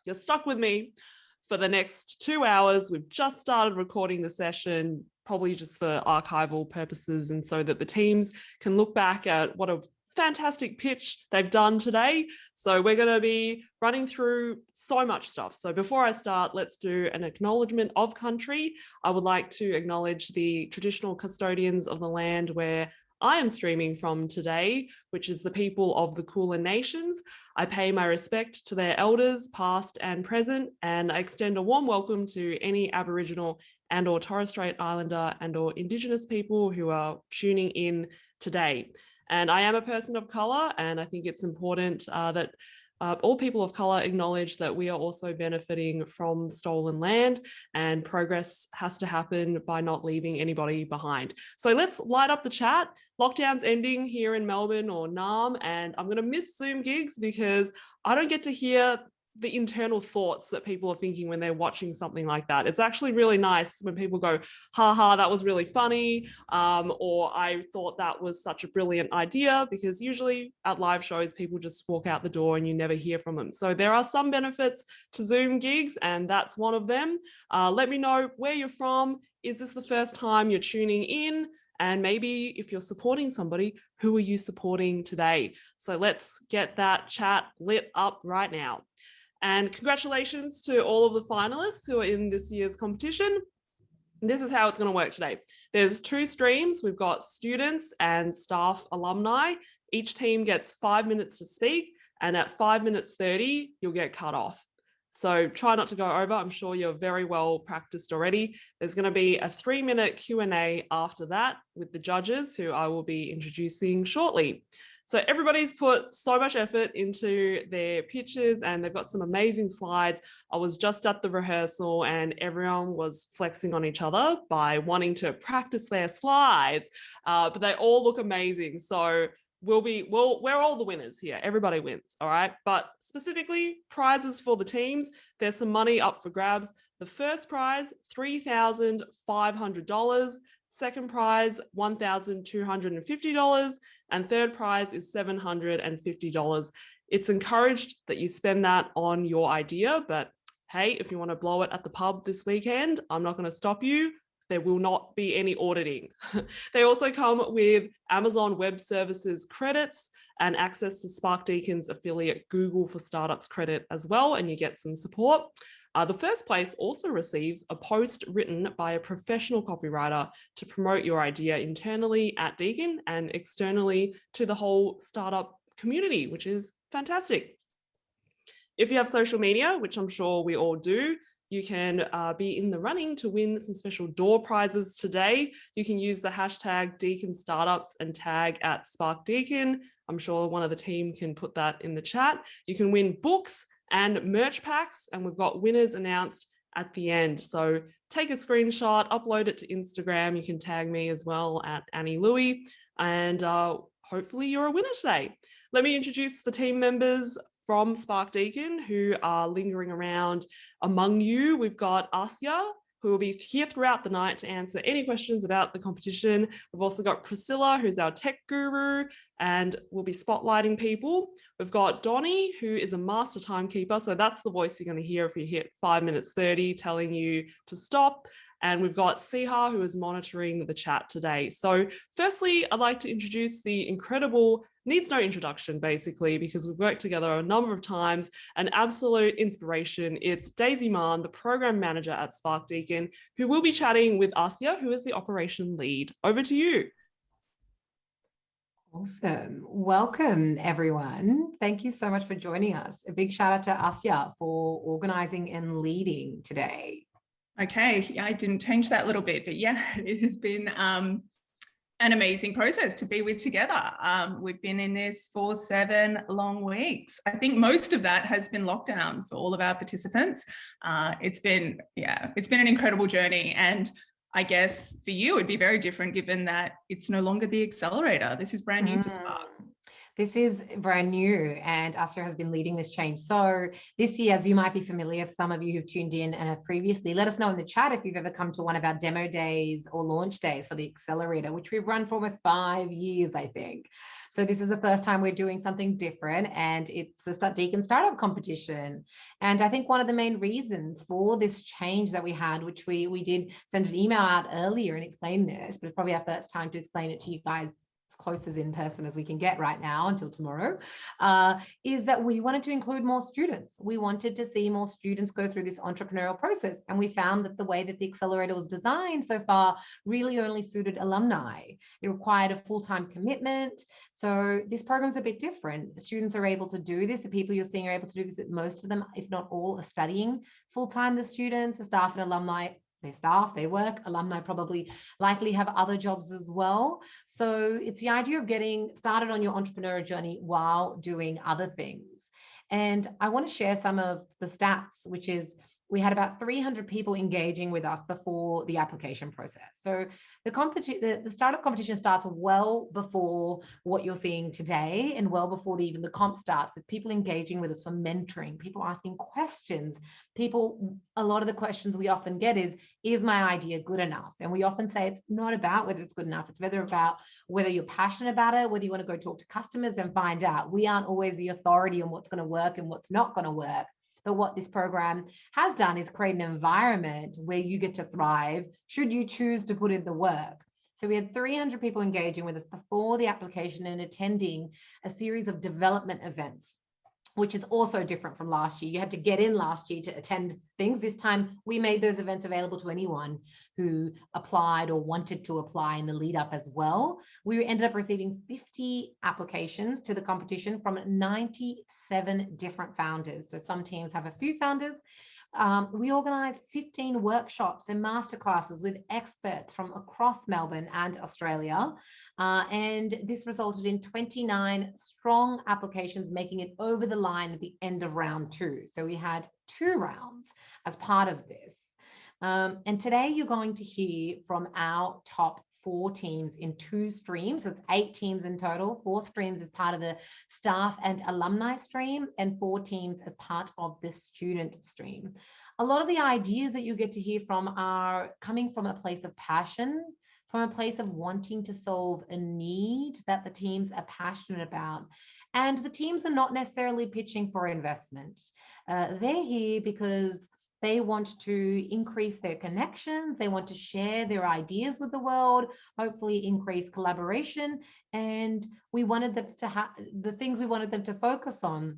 You're stuck with me for the next 2 hours. We've just started recording the session, probably just for archival purposes, and so that the teams can look back at what a fantastic pitch they've done today. So we're going to be running through so much stuff. So before I start, let's do an acknowledgement of country. I would like to acknowledge the traditional custodians of the land where I am streaming from today, which is the people of the Kulin Nations. I pay my respect to their elders, past and present, and I extend a warm welcome to any Aboriginal and or Torres Strait Islander and or Indigenous people who are tuning in today. And I am a person of colour, and I think it's important that all people of colour acknowledge that we are also benefiting from stolen land, and progress has to happen by not leaving anybody behind. So let's light up the chat. Lockdown's ending here in Melbourne or Naarm, and I'm going to miss Zoom gigs because I don't get to hear the internal thoughts that people are thinking when they're watching something like that. It's actually really nice when people go, haha, that was really funny, or I thought that was such a brilliant idea, because usually at live shows, people just walk out the door and you never hear from them. So there are some benefits to Zoom gigs, and that's one of them. Let me know where you're from. Is this the first time you're tuning in? And maybe if you're supporting somebody, who are you supporting today? So let's get that chat lit up right now. And congratulations to all of the finalists who are in this year's competition. This is how it's going to work today. There's 2 streams. We've got students and staff alumni. Each team gets 5 minutes to speak, and at 5 minutes 30, you'll get cut off. So try not to go over. I'm sure you're very well practiced already. There's going to be a 3-minute Q&A after that with the judges, who I will be introducing shortly. So everybody's put so much effort into their pitches, and they've got some amazing slides. I was just at the rehearsal and everyone was flexing on each other by wanting to practice their slides, but they all look amazing. So we're all the winners here. Everybody wins, all right? But specifically, prizes for the teams. There's some money up for grabs. The first prize, $3,500. Second prize, $1,250. And third prize is $750. It's encouraged that you spend that on your idea, but hey, if you want to blow it at the pub this weekend, I'm not going to stop you. There will not be any auditing. They also come with Amazon Web Services credits and access to Spark Deakin's affiliate Google for Startups credit as well, and you get some support. The first place also receives a post written by a professional copywriter to promote your idea internally at Deakin and externally to the whole startup community, which is fantastic. If you have social media, which I'm sure we all do, you can be in the running to win some special door prizes today. You can use the hashtag Deakin Startups and tag at Spark Deakin. I'm sure one of the team can put that in the chat. You can win books and merch packs, and we've got winners announced at the end. So take a screenshot, upload it to Instagram. You can tag me as well at Louey, and hopefully you're a winner today. Let me introduce the team members from Spark Deakin who are lingering around among you. We've got Asya, who will be here throughout the night to answer any questions about the competition. We've also got Priscilla, who's our tech guru, and we'll be spotlighting people. We've got Donnie, who is a master timekeeper. So that's the voice you're going to hear if you hit 5 minutes 30, telling you to stop. And we've got Siha, who is monitoring the chat today. So firstly, I'd like to introduce the incredible, needs no introduction, basically, because we've worked together a number of times, an absolute inspiration. It's Daisy Mann, the program manager at Spark Deakin, who will be chatting with Asya, who is the operation lead. Over to you. Awesome. Welcome, everyone. Thank you so much for joining us. A big shout out to Asya for organising and leading today. Okay, yeah, I didn't change that a little bit, but yeah, it has been an amazing process to be with together. We've been in this for 7 long weeks. I think most of that has been lockdown for all of our participants. It's been an incredible journey, and I guess for you, it'd be very different given that it's no longer the accelerator. This is brand new for Spark. This is brand new, and Asya has been leading this change. So this year, as you might be familiar, for some of you who've tuned in and have previously, let us know in the chat if you've ever come to one of our demo days or launch days for the accelerator, which we've run for almost 5 years, I think. So this is the first time we're doing something different, and it's the Deakin Startup Competition. And I think one of the main reasons for this change that we had, which we did send an email out earlier and explain this, but it's probably our first time to explain it to you guys as close as in person as we can get right now until tomorrow, is that we wanted to include more students. We wanted to see more students go through this entrepreneurial process. And we found that the way that the accelerator was designed so far really only suited alumni. It required a full-time commitment. So this program's a bit different. Students are able to do this. The people you're seeing are able to do this. Most of them, if not all, are studying full-time. The students, the staff and alumni, their staff, they work, alumni probably likely have other jobs as well. So it's the idea of getting started on your entrepreneurial journey while doing other things. And I want to share some of the stats, which is we had about 300 people engaging with us before the application process. So the startup competition starts well before what you're seeing today, and well before even the comp starts, with people engaging with us for mentoring, people asking questions. A lot of the questions we often get is my idea good enough? And we often say it's not about whether it's good enough, it's about whether you're passionate about it, whether you want to go talk to customers and find out. We aren't always the authority on what's going to work and what's not going to work. But what this program has done is create an environment where you get to thrive should you choose to put in the work. So we had 300 people engaging with us before the application and attending a series of development events, which is also different from last year. You had to get in last year to attend things. This time, we made those events available to anyone who applied or wanted to apply in the lead up as well. We ended up receiving 50 applications to the competition from 97 different founders. So some teams have a few founders. We organised 15 workshops and masterclasses with experts from across Melbourne and Australia. And this resulted in 29 strong applications making it over the line at the end of round 2. So we had 2 rounds as part of this. And today you're going to hear from our top 4 teams in 2 streams. So it's 8 teams in total. 4 streams as part of the staff and alumni stream, and 4 teams as part of the student stream. A lot of the ideas that you get to hear from are coming from a place of passion, from a place of wanting to solve a need that the teams are passionate about. And the teams are not necessarily pitching for investment. They're here because they want to increase their connections. They want to share their ideas with the world, hopefully increase collaboration. And we wanted them to have the things we wanted them to focus on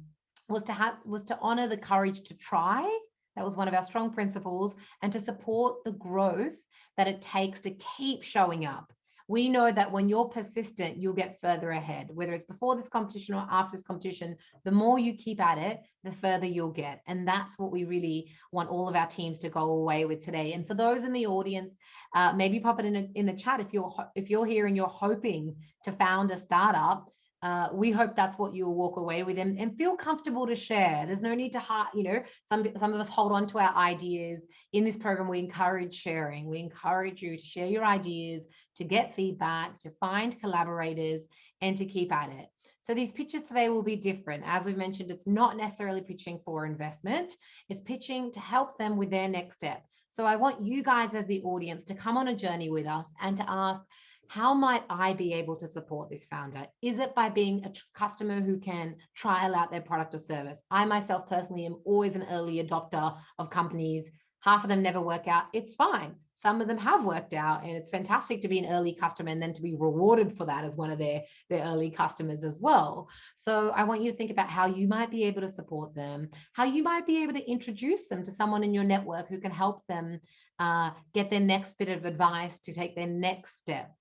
was to honor the courage to try. That was one of our strong principles, and to support the growth that it takes to keep showing up. We know that when you're persistent, you'll get further ahead, whether it's before this competition or after this competition. The more you keep at it, the further you'll get. And that's what we really want all of our teams to go away with today. And for those in the audience, maybe pop it in the chat if you're here and you're hoping to found a startup. We hope that's what you'll walk away with, and feel comfortable to share. There's no need to some of us hold on to our ideas. In this program, we encourage sharing. We encourage you to share your ideas, to get feedback, to find collaborators, and to keep at it. So these pitches today will be different. As we mentioned, it's not necessarily pitching for investment. It's pitching to help them with their next step. So I want you guys as the audience to come on a journey with us and to ask, how might I be able to support this founder? Is it by being a customer who can trial out their product or service? I myself personally am always an early adopter of companies. Half of them never work out. It's fine. Some of them have worked out, and it's fantastic to be an early customer and then to be rewarded for that as one of their early customers as well. So I want you to think about how you might be able to support them, how you might be able to introduce them to someone in your network who can help them get their next bit of advice to take their next step.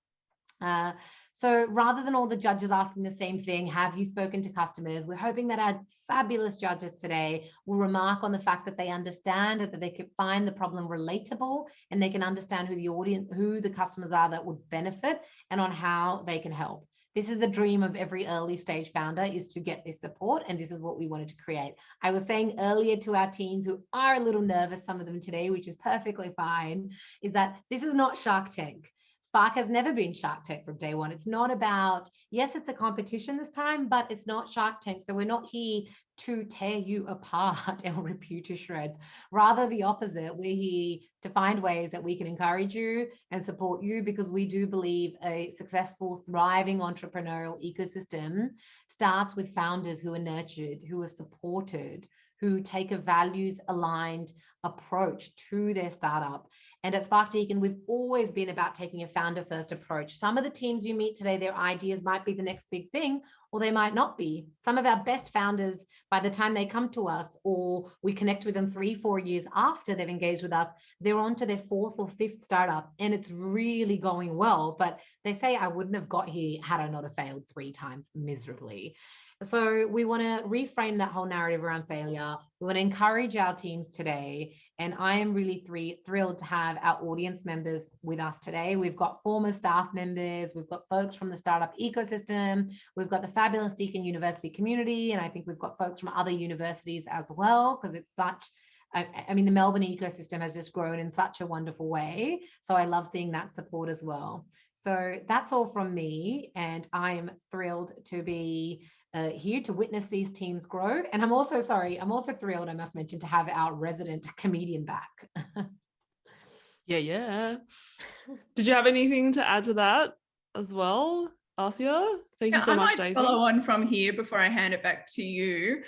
So rather than all the judges asking the same thing, have you spoken to customers? We're hoping that our fabulous judges today will remark on the fact that they understand that they could find the problem relatable, and they can understand who the customers are that would benefit, and on how they can help. This is the dream of every early stage founder, is to get this support, and this is what we wanted to create. I was saying earlier to our teams who are a little nervous, some of them today, which is perfectly fine, is that this is not Shark Tank. Spark has never been Shark Tank from day one. It's not about, yes, it's a competition this time, but it's not Shark Tank. So we're not here to tear you apart or rip you to shreds. Rather the opposite. We're here to find ways that we can encourage you and support you, because we do believe a successful, thriving entrepreneurial ecosystem starts with founders who are nurtured, who are supported, who take a values-aligned approach to their startup. And at Spark Deakin, we've always been about taking a founder-first approach. Some of the teams you meet today, their ideas might be the next big thing, or they might not be. Some of our best founders, by the time they come to us or we connect with them 3-4 years after they've engaged with us, they're on to their 4th or 5th startup, and it's really going well. But they say, I wouldn't have got here had I not have failed 3 times miserably. So we want to reframe that whole narrative around failure. We want to encourage our teams today. And I am really thrilled to have our audience members with us today. We've got former staff members, we've got folks from the startup ecosystem, we've got the fabulous Deakin University community, and I think we've got folks from other universities as well, because it's such, I mean, the Melbourne ecosystem has just grown in such a wonderful way. So I love seeing that support as well. So that's all from me, and I'm thrilled to be here to witness these teams grow. And I'm also thrilled, I must mention, to have our resident comedian back. Yeah. Did you have anything to add to that as well, Arcia? Thank you so much, Daisy. Follow on from here before I hand it back to you.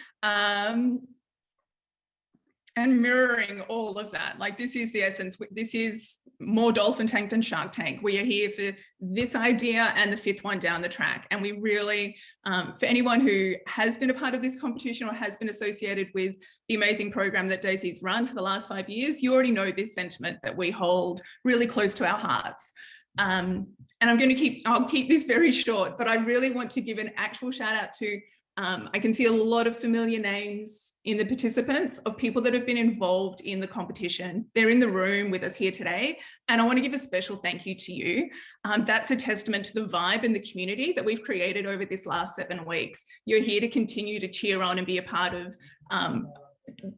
And mirroring all of that, like, this is the essence. This is more Dolphin Tank than Shark Tank. We are here for this idea and the 5th one down the track. And we really, for anyone who has been a part of this competition or has been associated with the amazing program that Daisy's run for the last 5 years, you already know this sentiment that we hold really close to our hearts. And I'll keep this very short, but I really want to give an actual shout out to, I can see a lot of familiar names in the participants of people that have been involved in the competition. They're in the room with us here today. And I want to give a special thank you to you. That's a testament to the vibe and the community that we've created over this last 7 weeks. You're here to continue to cheer on and be a part of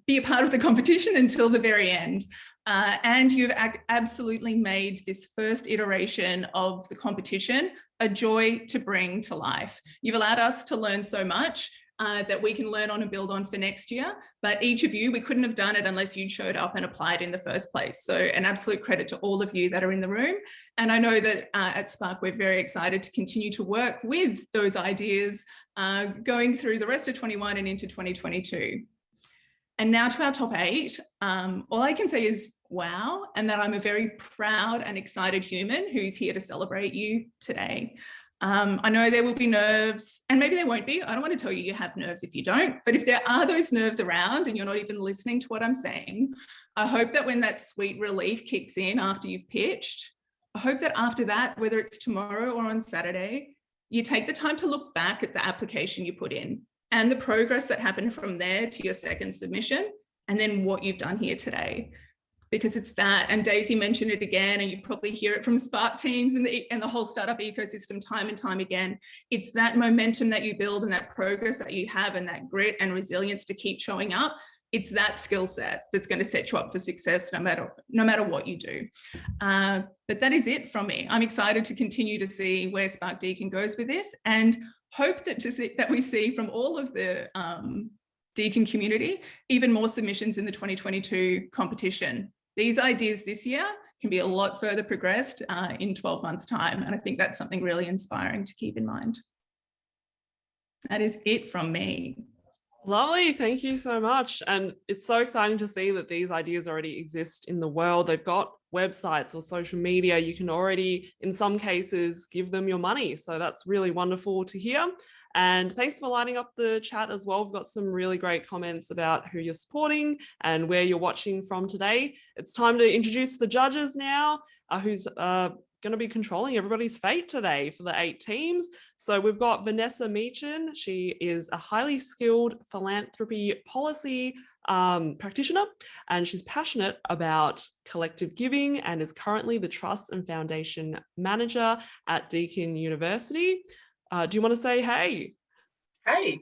the competition until the very end. And you've absolutely made this first iteration of the competition a joy to bring to life. You've allowed us to learn so much that we can learn on and build on for next year. But each of you, we couldn't have done it unless you showed up and applied in the first place. So an absolute credit to all of you that are in the room. And I know that at Spark, we're very excited to continue to work with those ideas going through the rest of 21 and into 2022. And now to our top 8. All I can say is wow, and that I'm a very proud and excited human who's here to celebrate you today. I know there will be nerves, and maybe there won't be. I don't want to tell you you have nerves if you don't, but if there are those nerves around and you're not even listening to what I'm saying, I hope that when that sweet relief kicks in after you've pitched, I hope that after that, whether it's tomorrow or on Saturday, you take the time to look back at the application you put in and the progress that happened from there to your second submission, and then what you've done here today. Because it's that, and Daisy mentioned it again, and you probably hear it from Spark teams and the whole startup ecosystem time and time again. It's that momentum that you build and that progress that you have and that grit and resilience to keep showing up. It's that skill set that's going to set you up for success no matter what you do. But that is it from me. I'm excited to continue to see where Spark Deakin goes with this, and hope that we see from all of the Deakin community even more submissions in the 2022 competition. These ideas this year can be a lot further progressed in 12 months' time. And I think that's something really inspiring to keep in mind. That is it from me. Lovely. Thank you so much. And it's so exciting to see that these ideas already exist in the world. They've got websites or social media. You can already, in some cases, give them your money. So that's really wonderful to hear. And thanks for lining up the chat as well. We've got some really great comments about who you're supporting and where you're watching from today. It's time to introduce the judges now, who's going to be controlling everybody's fate today for the 8 teams. So we've got Vanessa Meechan. She is a highly skilled philanthropy policy practitioner, and she's passionate about collective giving and is currently the Trust and Foundation Manager at Deakin University. Do you want to say hey? Hey.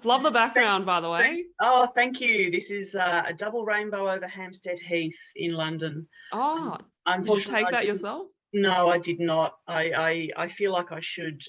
Love the background, by the way. Oh, thank you. This is a double rainbow over Hampstead Heath in London. Oh, did you take that yourself? No, I did not. I feel like I should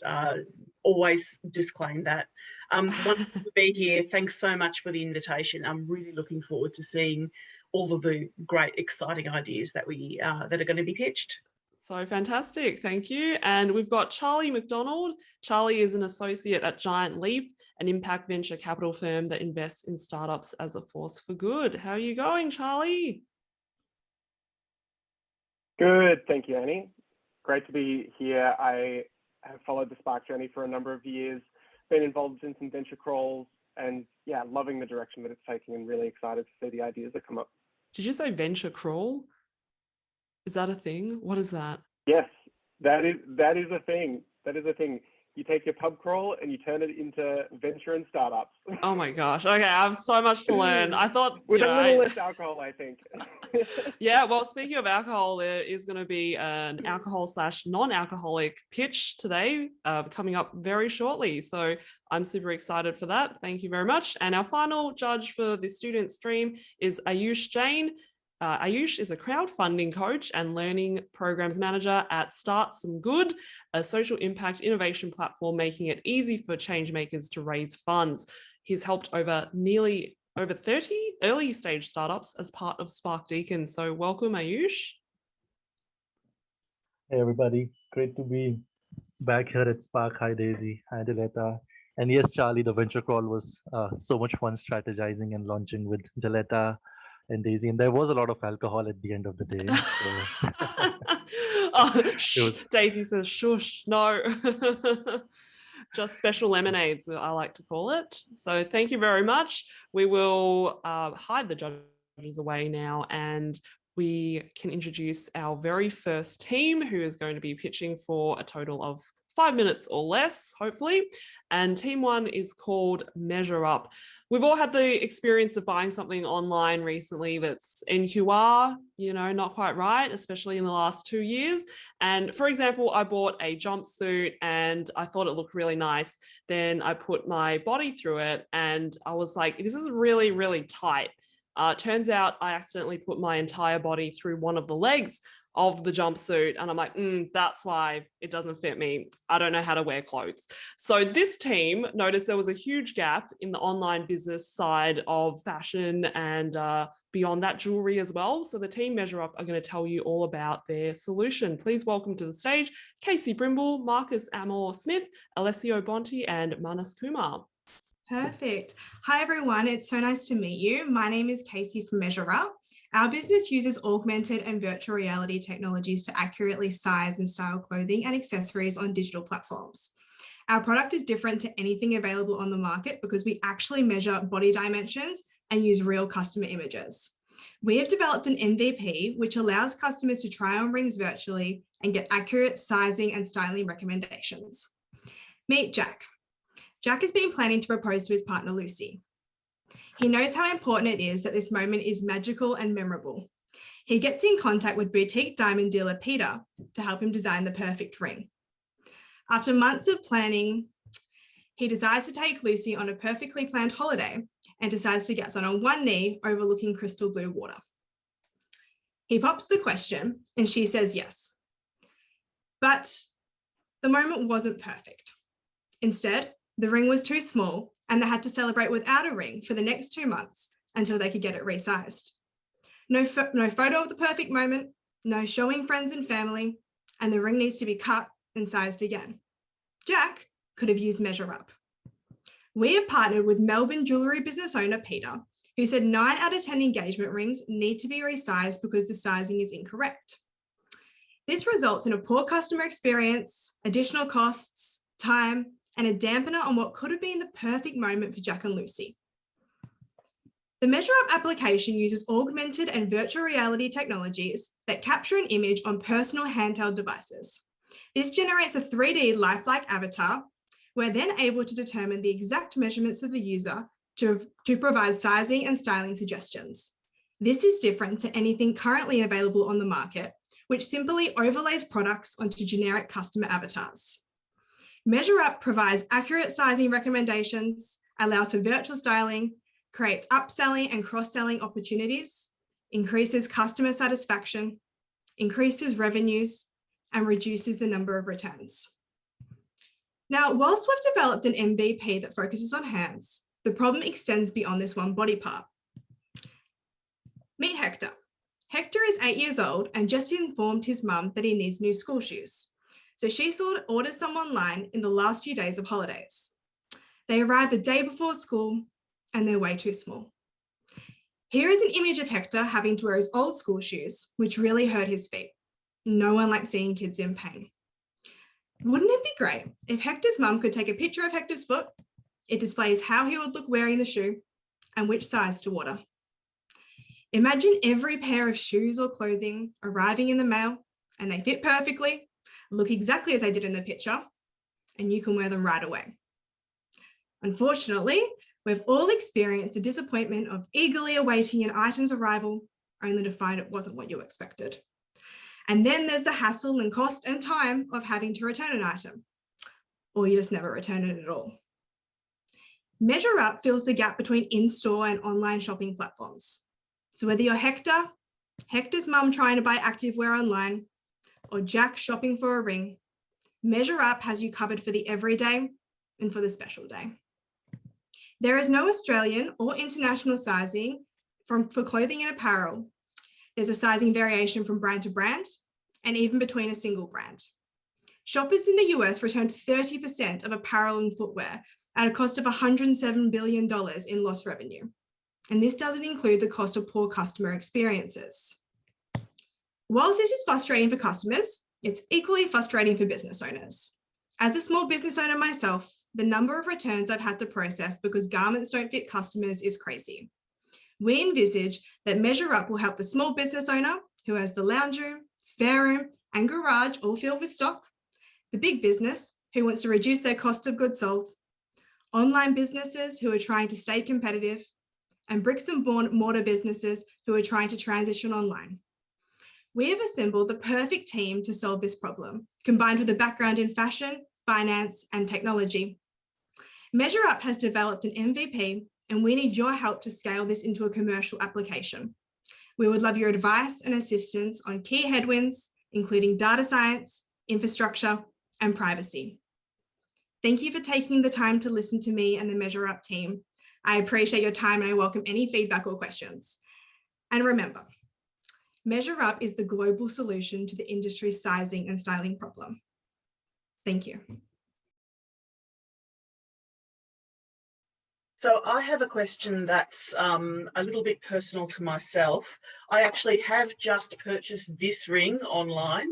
always disclaim that. Wonderful to be here. Thanks so much for the invitation. I'm really looking forward to seeing all of the great, exciting ideas that that are going to be pitched. So fantastic. Thank you. And we've got Charlie McDonald. Charlie is an associate at Giant Leap, an impact venture capital firm that invests in startups as a force for good. How are you going, Charlie? Good. Thank you, Annie. Great to be here. I have followed the Spark journey for a number of years, been involved in some venture crawls, and yeah, loving the direction that it's taking and really excited to see the ideas that come up. Did you say venture crawl? Is that a thing? What is that? Yes, that is a thing. That is a thing. You take your pub crawl and you turn it into venture and startups. Oh my gosh. Okay, I have so much to learn. I thought with a little less alcohol, I think. Yeah, well, speaking of alcohol, there is going to be an alcohol/non-alcoholic pitch today coming up very shortly. So I'm super excited for that. Thank you very much. And our final judge for the student stream is Ayush Jain. Ayush is a crowdfunding coach and learning programs manager at Start Some Good, a social impact innovation platform making it easy for change makers to raise funds. He's helped over 30 early stage startups as part of Spark Deakin. So welcome, Ayush. Hey everybody, great to be back here at Spark. Hi Daisy, hi Diletta. And yes, Charlie, the venture crawl was so much fun strategizing and launching with Diletta and Daisy, and there was a lot of alcohol at the end of the day. So. Daisy says, shush, no. Just special lemonades, I like to call it. So thank you very much. We will hide the judges away now, and we can introduce our very first team, who is going to be pitching for a total of 5 minutes or less, hopefully. And team one is called Measure Up. We've all had the experience of buying something online recently that's NQR, not quite right, especially in the last 2 years. And for example, I bought a jumpsuit and I thought it looked really nice. Then I put my body through it and I was like, this is really, really tight. Turns out I accidentally put my entire body through one of the legs of the jumpsuit. And I'm like, that's why it doesn't fit me. I don't know how to wear clothes. So this team noticed there was a huge gap in the online business side of fashion and beyond that, jewelry as well. So the team Measure Up are going to tell you all about their solution. Please welcome to the stage, Casey Brimble, Marcus Amor-Smith, Alessio Bonti, and Manas Kumar. Perfect. Hi, everyone. It's so nice to meet you. My name is Casey from Measure Up. Our business uses augmented and virtual reality technologies to accurately size and style clothing and accessories on digital platforms. Our product is different to anything available on the market because we actually measure body dimensions and use real customer images. We have developed an MVP, which allows customers to try on rings virtually and get accurate sizing and styling recommendations. Meet Jack. Jack has been planning to propose to his partner, Lucy. He knows how important it is that this moment is magical and memorable. He gets in contact with boutique diamond dealer Peter to help him design the perfect ring. After months of planning, he decides to take Lucy on a perfectly planned holiday and decides to get on one knee overlooking crystal blue water. He pops the question and she says yes. But the moment wasn't perfect. Instead, the ring was too small and they had to celebrate without a ring for the next 2 months until they could get it resized. No photo of the perfect moment, no showing friends and family, and the ring needs to be cut and sized again. Jack could have used Measure Up. We have partnered with Melbourne jewellery business owner Peter, who said 9 out of 10 engagement rings need to be resized because the sizing is incorrect. This results in a poor customer experience, additional costs, time, and a dampener on what could have been the perfect moment for Jack and Lucy. The Measure Up application uses augmented and virtual reality technologies that capture an image on personal handheld devices. This generates a 3D lifelike avatar. We're then able to determine the exact measurements of the user to provide sizing and styling suggestions. This is different to anything currently available on the market, which simply overlays products onto generic customer avatars. Measure Up provides accurate sizing recommendations, allows for virtual styling, creates upselling and cross-selling opportunities, increases customer satisfaction, increases revenues, and reduces the number of returns. Now, whilst we've developed an MVP that focuses on hands, the problem extends beyond this one body part. Meet Hector. Hector is 8 years old and just informed his mum that he needs new school shoes. So she orders some online in the last few days of holidays. They arrive the day before school and they're way too small. Here is an image of Hector having to wear his old school shoes, which really hurt his feet. No one likes seeing kids in pain. Wouldn't it be great if Hector's mum could take a picture of Hector's foot? It displays how he would look wearing the shoe and which size to order. Imagine every pair of shoes or clothing arriving in the mail and they fit perfectly, look exactly as they did in the picture, and you can wear them right away. Unfortunately, we've all experienced the disappointment of eagerly awaiting an item's arrival only to find it wasn't what you expected. And then there's the hassle and cost and time of having to return an item, or you just never return it at all. Measure Up fills the gap between in-store and online shopping platforms. So whether you're Hector, Hector's mum trying to buy activewear online, or Jack shopping for a ring, Measure Up has you covered for the everyday and for the special day. There is no Australian or international sizing for clothing and apparel. There's a sizing variation from brand to brand and even between a single brand. Shoppers in the US returned 30% of apparel and footwear at a cost of $107 billion in lost revenue. And this doesn't include the cost of poor customer experiences. Whilst this is frustrating for customers, it's equally frustrating for business owners. As a small business owner myself, the number of returns I've had to process because garments don't fit customers is crazy. We envisage that Measure Up will help the small business owner who has the lounge room, spare room, and garage all filled with stock, the big business who wants to reduce their cost of goods sold, online businesses who are trying to stay competitive, and bricks and mortar businesses who are trying to transition online. We have assembled the perfect team to solve this problem, combined with a background in fashion, finance, and technology. Measure Up has developed an MVP, and we need your help to scale this into a commercial application. We would love your advice and assistance on key headwinds, including data science, infrastructure, and privacy. Thank you for taking the time to listen to me and the Measure Up team. I appreciate your time and I welcome any feedback or questions. And remember, Measure Up is the global solution to the industry's sizing and styling problem. Thank you. So I have a question that's a little bit personal to myself. I actually have just purchased this ring online.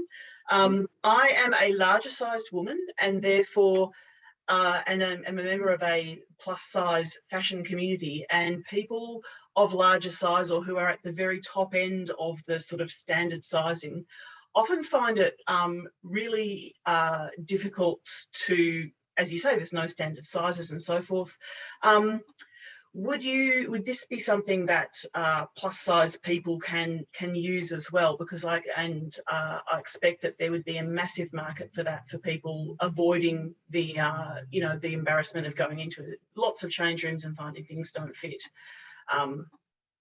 I am a larger sized woman and therefore and I'm a member of a plus size fashion community, and people of larger size or who are at the very top end of the sort of standard sizing often find it really difficult to, as you say, there's no standard sizes and so forth. Would this be something that plus size people can use as well? Because I expect that there would be a massive market for that, for people avoiding the the embarrassment of going into it. Lots of change rooms and finding things don't fit.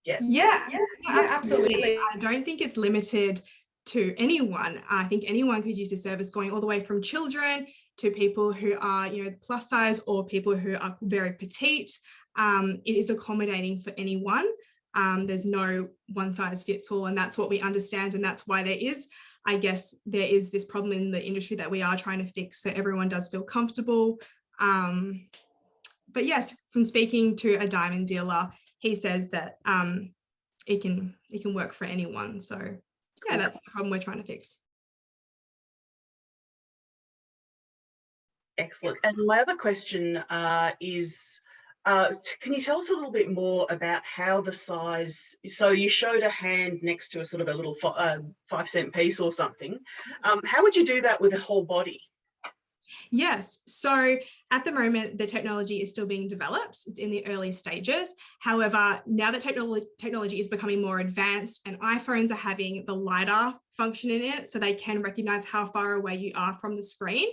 Yeah, absolutely. I don't think it's limited to anyone. I think anyone could use the service, going all the way from children to people who are, plus size or people who are very petite. It is accommodating for anyone. There's no one size fits all, and that's what we understand. And that's why there is this problem in the industry that we are trying to fix, so everyone does feel comfortable. But yes, from speaking to a diamond dealer, he says that it can work for anyone. So yeah, that's the problem we're trying to fix. Excellent. And my other question is, can you tell us a little bit more about how the size, so you showed a hand next to a sort of a little 5-cent piece or something. How would you do that with a whole body? Yes, so at the moment, the technology is still being developed. It's in the early stages. However, now that technology is becoming more advanced and iPhones are having the LiDAR function in it, so they can recognize how far away you are from the screen,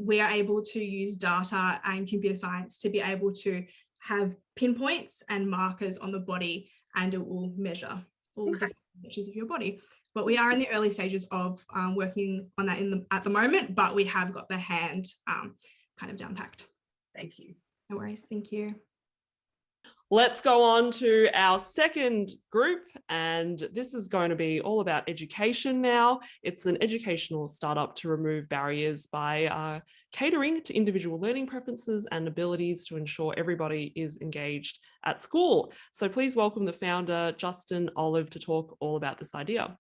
we are able to use data and computer science to be able to have pinpoints and markers on the body, and it will measure all different features of your body. But we are in the early stages of working on that at the moment, but we have got the hand kind of down packed. Thank you. No worries, thank you. Let's go on to our second group, and this is going to be all about education now. It's an educational startup to remove barriers by catering to individual learning preferences and abilities to ensure everybody is engaged at school. So please welcome the founder, Justin Olive, to talk all about this idea.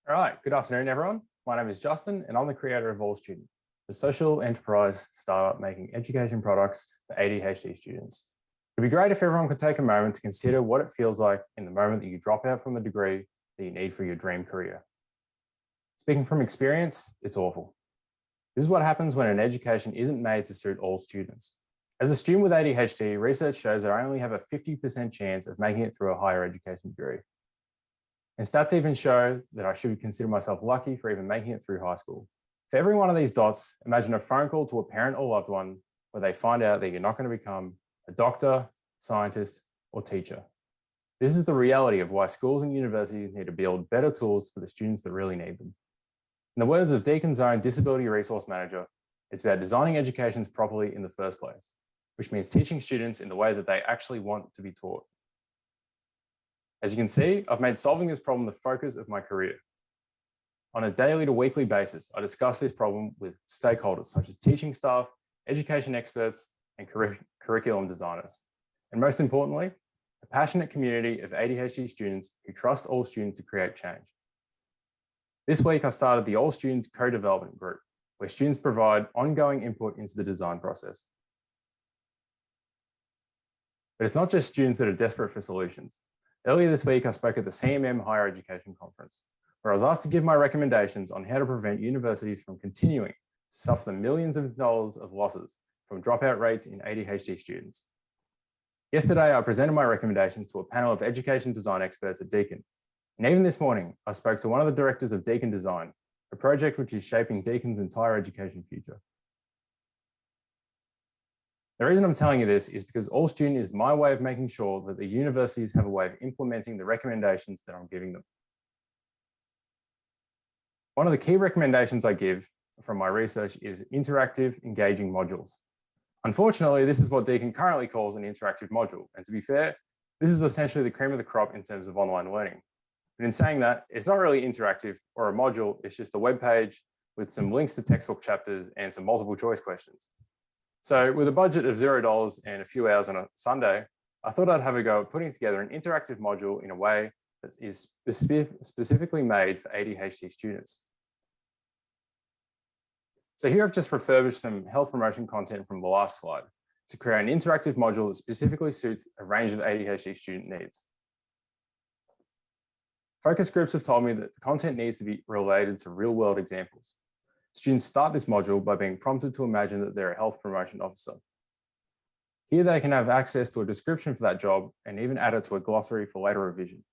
All right, good afternoon, everyone. My name is Justin, and I'm the creator of All Student, the social enterprise startup making education products for ADHD students. It'd be great if everyone could take a moment to consider what it feels like in the moment that you drop out from the degree that you need for your dream career. Speaking from experience, it's awful. This is what happens when an education isn't made to suit all students. As a student with ADHD, research shows that I only have a 50% chance of making it through a higher education degree. And stats even show that I should consider myself lucky for even making it through high school. For every one of these dots, imagine a phone call to a parent or loved one where they find out that you're not going to become a doctor, scientist, or teacher. This is the reality of why schools and universities need to build better tools for the students that really need them. In the words of Deakin's own Disability Resource Manager, it's about designing educations properly in the first place, which means teaching students in the way that they actually want to be taught. As you can see, I've made solving this problem the focus of my career. On a daily to weekly basis, I discuss this problem with stakeholders such as teaching staff, education experts, and curriculum designers. And most importantly, a passionate community of ADHD students who trust All Student to create change. This week, I started the All Student co-development group, where students provide ongoing input into the design process. But it's not just students that are desperate for solutions. Earlier this week, I spoke at the CMM Higher Education Conference, where I was asked to give my recommendations on how to prevent universities from continuing to suffer the millions of dollars of losses from dropout rates in ADHD students. Yesterday, I presented my recommendations to a panel of education design experts at Deakin. And even this morning, I spoke to one of the directors of Deakin Design, a project which is shaping Deakin's entire education future. The reason I'm telling you this is because All Student is my way of making sure that the universities have a way of implementing the recommendations that I'm giving them. One of the key recommendations I give from my research is interactive, engaging modules. Unfortunately, this is what Deakin currently calls an interactive module. And to be fair, this is essentially the cream of the crop in terms of online learning. But in saying that, it's not really interactive or a module, it's just a web page with some links to textbook chapters and some multiple choice questions. So with a budget of $0 and a few hours on a Sunday, I thought I'd have a go at putting together an interactive module in a way that is specifically made for ADHD students. So here I've just refurbished some health promotion content from the last slide to create an interactive module that specifically suits a range of ADHD student needs. Focus groups have told me that the content needs to be related to real-world examples. Students start this module by being prompted to imagine that they're a health promotion officer. Here they can have access to a description for that job and even add it to a glossary for later revision.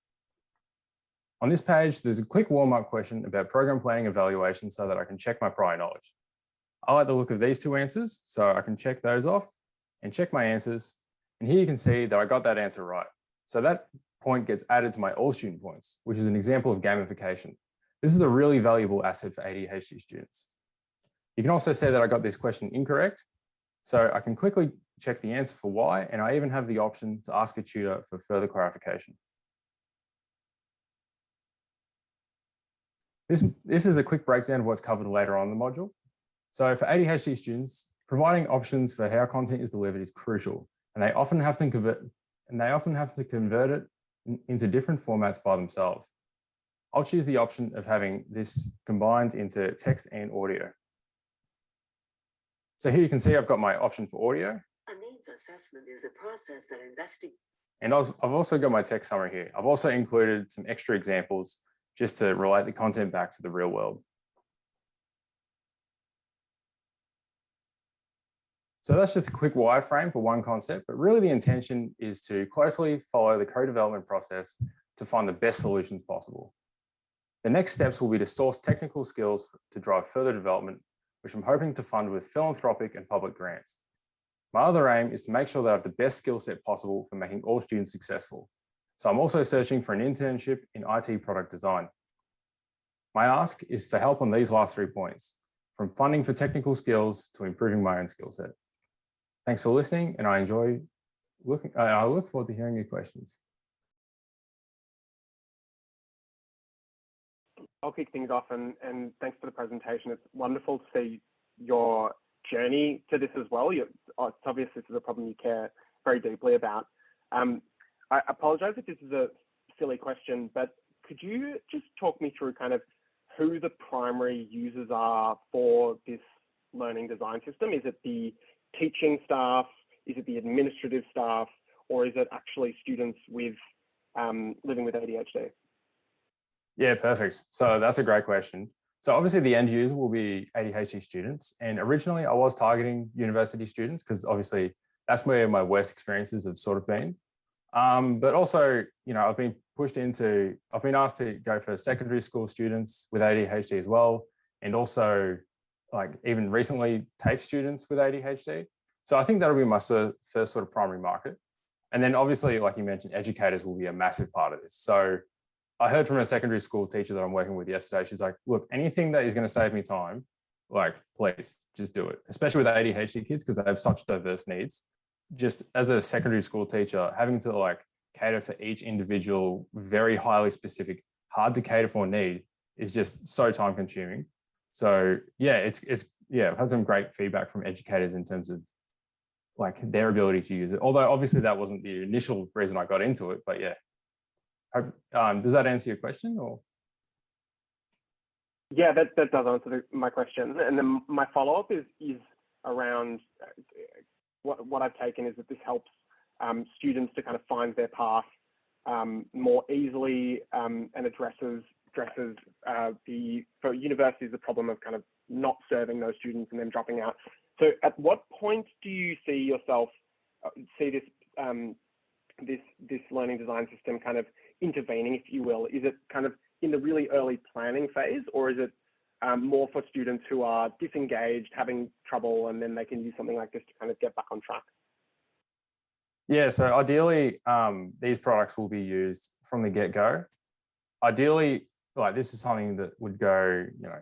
On this page, there's a quick warm-up question about program planning evaluation so that I can check my prior knowledge. I like the look of these two answers, so I can check those off and check my answers. And here you can see that I got that answer right. So that point gets added to my All Student points, which is an example of gamification. This is a really valuable asset for ADHD students. You can also say that I got this question incorrect. So I can quickly check the answer for why, and I even have the option to ask a tutor for further clarification. This is a quick breakdown of what's covered later on in the module. So for ADHD students, providing options for how content is delivered is crucial, and they often have to convert it into different formats by themselves. I'll choose the option of having this combined into text and audio. So here you can see I've got my option for audio. A needs assessment is a process that investigates. And I've also got my text summary here. I've also included some extra examples just to relate the content back to the real world. So that's just a quick wireframe for one concept, but really the intention is to closely follow the co-development process to find the best solutions possible. The next steps will be to source technical skills to drive further development, which I'm hoping to fund with philanthropic and public grants. My other aim is to make sure that I have the best skill set possible for making all students successful. So I'm also searching for an internship in IT product design. My ask is for help on these last 3 points, from funding for technical skills to improving my own skill set. Thanks for listening, and I look forward to hearing your questions. I'll kick things off, and thanks for the presentation. It's wonderful to see your journey to this as well. It's obvious this is a problem you care very deeply about. I apologize if this is a silly question, but could you just talk me through kind of who the primary users are for this learning design system? Is it the teaching staff? Is it the administrative staff? Or is it actually students with living with ADHD? Yeah, perfect. So that's a great question. So obviously the end user will be ADHD students. And originally I was targeting university students because obviously that's where my worst experiences have sort of been. But also, you know, I've been asked to go for secondary school students with ADHD as well. And also like even recently TAFE students with ADHD. So I think that'll be my first sort of primary market. And then obviously, like you mentioned, educators will be a massive part of this. So I heard from a secondary school teacher that I'm working with yesterday. She's like, look, anything that is going to save me time, like, please just do it, especially with ADHD kids, because they have such diverse needs. Just as a secondary school teacher, having to like cater for each individual, very highly specific, hard to cater for need is just so time consuming. So yeah, I've had some great feedback from educators in terms of like their ability to use it. Although obviously that wasn't the initial reason I got into it, but yeah. Does that answer your question or? Yeah, that does answer my question. And then my follow-up is around what I've taken is that this helps students to kind of find their path more easily and addresses for universities the problem of kind of not serving those students and them dropping out. So at what point do you see this learning design system kind of intervening, if you will? Is it kind of in the really early planning phase, or is it more for students who are disengaged, having trouble, and then they can use something like this to kind of get back on track? Yeah, so ideally, these products will be used from the get-go. Ideally, like this is something that would go, you know,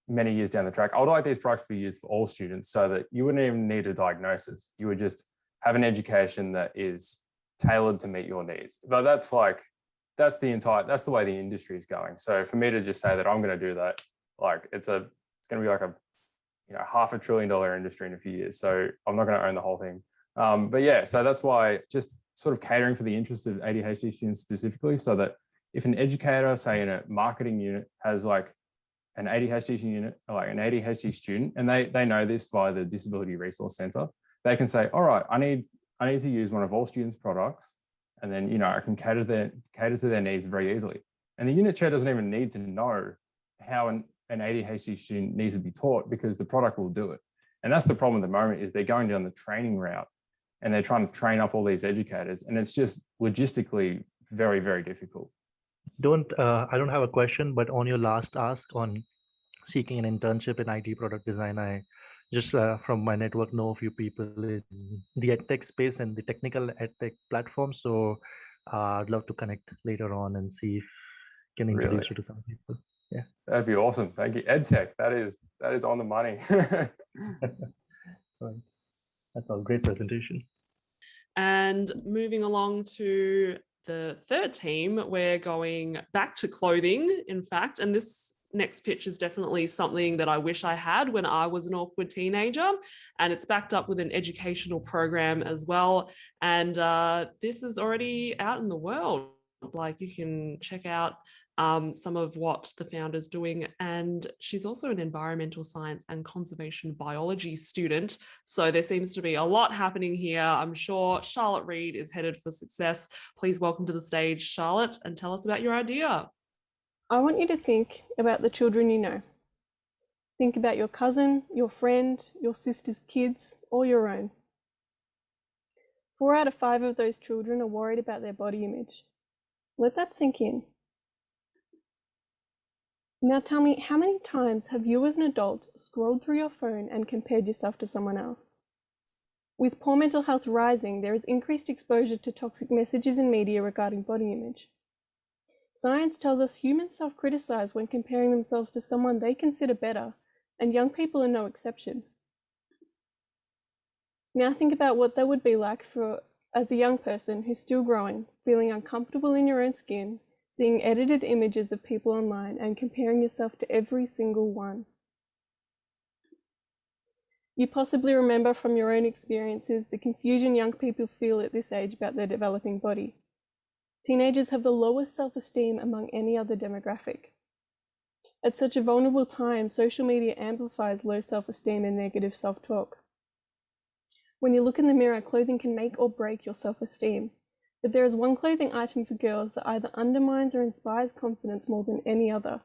many years down the track. I would like these products to be used for all students so that you wouldn't even need a diagnosis. You would just have an education that is tailored to meet your needs. But that's the way the industry is going. So for me to just say that I'm going to do that, like it's going to be like a, you know, $500 billion industry in a few years. So I'm not going to own the whole thing. But yeah, so that's why just sort of catering for the interests of ADHD students specifically, so that if an educator, say in a marketing unit, has like an ADHD unit, like an ADHD student, and they know this via the Disability Resource Centre, they can say, all right, I need to use one of all students' products, and then, you know, I can cater to their needs very easily. And the unit chair doesn't even need to know how an ADHD student needs to be taught, because the product will do it. And that's the problem at the moment, is they're going down the training route and they're trying to train up all these educators, and it's just logistically very, very difficult. I don't have a question, but on your last ask on seeking an internship in IT product design, I just from my network know a few people in the edtech space and the technical edtech platform. So I'd love to connect later on and see if I can introduce you to some people. Yeah, that'd be awesome. Thank you. EdTech, that is on the money. Right. That's all. Great presentation. And moving along to the third team, we're going back to clothing, in fact, and this next pitch is definitely something that I wish I had when I was an awkward teenager, and it's backed up with an educational program as well. And this is already out in the world. Like, you can check out some of what the founder's doing. And she's also an environmental science and conservation biology student. So there seems to be a lot happening here. I'm sure Charlotte Reed is headed for success. Please welcome to the stage, Charlotte, and tell us about your idea. I want you to think about the children you know. Think about your cousin, your friend, your sister's kids, or your own. 4 out of 5 of those children are worried about their body image. Let that sink in. Now tell me, how many times have you as an adult scrolled through your phone and compared yourself to someone else? With poor mental health rising, there is increased exposure to toxic messages in media regarding body image. Science tells us humans self-criticize when comparing themselves to someone they consider better, and young people are no exception. Now think about what that would be like as a young person who's still growing, feeling uncomfortable in your own skin, seeing edited images of people online and comparing yourself to every single one. You possibly remember from your own experiences the confusion young people feel at this age about their developing body. Teenagers have the lowest self-esteem among any other demographic. At such a vulnerable time, social media amplifies low self-esteem and negative self-talk. When you look in the mirror, clothing can make or break your self-esteem. But there is one clothing item for girls that either undermines or inspires confidence more than any other: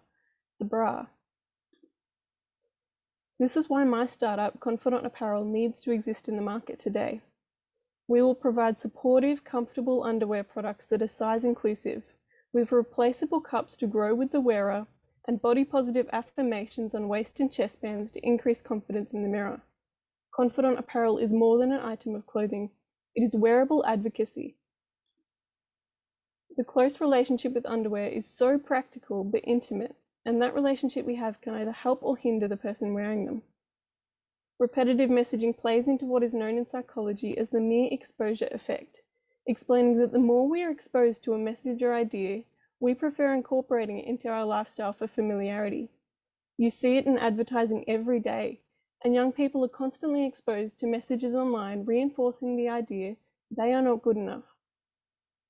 the bra. This is why my startup, Confident Apparel, needs to exist in the market today. We will provide supportive, comfortable underwear products that are size inclusive, with replaceable cups to grow with the wearer, and body positive affirmations on waist and chest bands to increase confidence in the mirror. Confident Apparel is more than an item of clothing. It is wearable advocacy. The close relationship with underwear is so practical but intimate, and that relationship we have can either help or hinder the person wearing them. Repetitive messaging plays into what is known in psychology as the mere exposure effect, explaining that the more we are exposed to a message or idea, we prefer incorporating it into our lifestyle for familiarity. You see it in advertising every day, and young people are constantly exposed to messages online reinforcing the idea they are not good enough.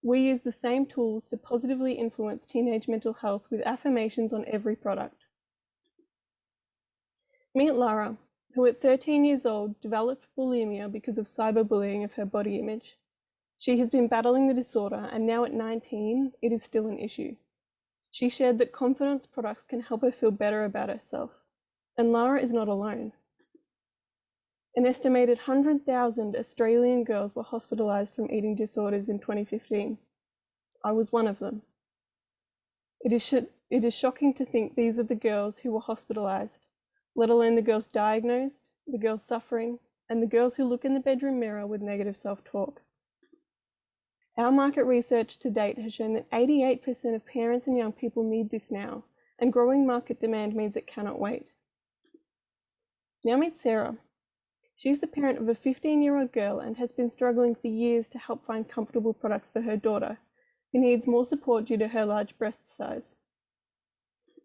We use the same tools to positively influence teenage mental health with affirmations on every product. Meet Lara, who at 13 years old developed bulimia because of cyberbullying of her body image. She has been battling the disorder, and now at 19, it is still an issue. She shared that confidence products can help her feel better about herself, and Lara is not alone. An estimated 100,000 Australian girls were hospitalised from eating disorders in 2015. I was one of them. It is shocking to think these are the girls who were hospitalised, let alone the girls diagnosed, the girls suffering, and the girls who look in the bedroom mirror with negative self-talk. Our market research to date has shown that 88% of parents and young people need this now, and growing market demand means it cannot wait. Now meet Sarah. She's the parent of a 15-year-old girl and has been struggling for years to help find comfortable products for her daughter, who needs more support due to her large breast size.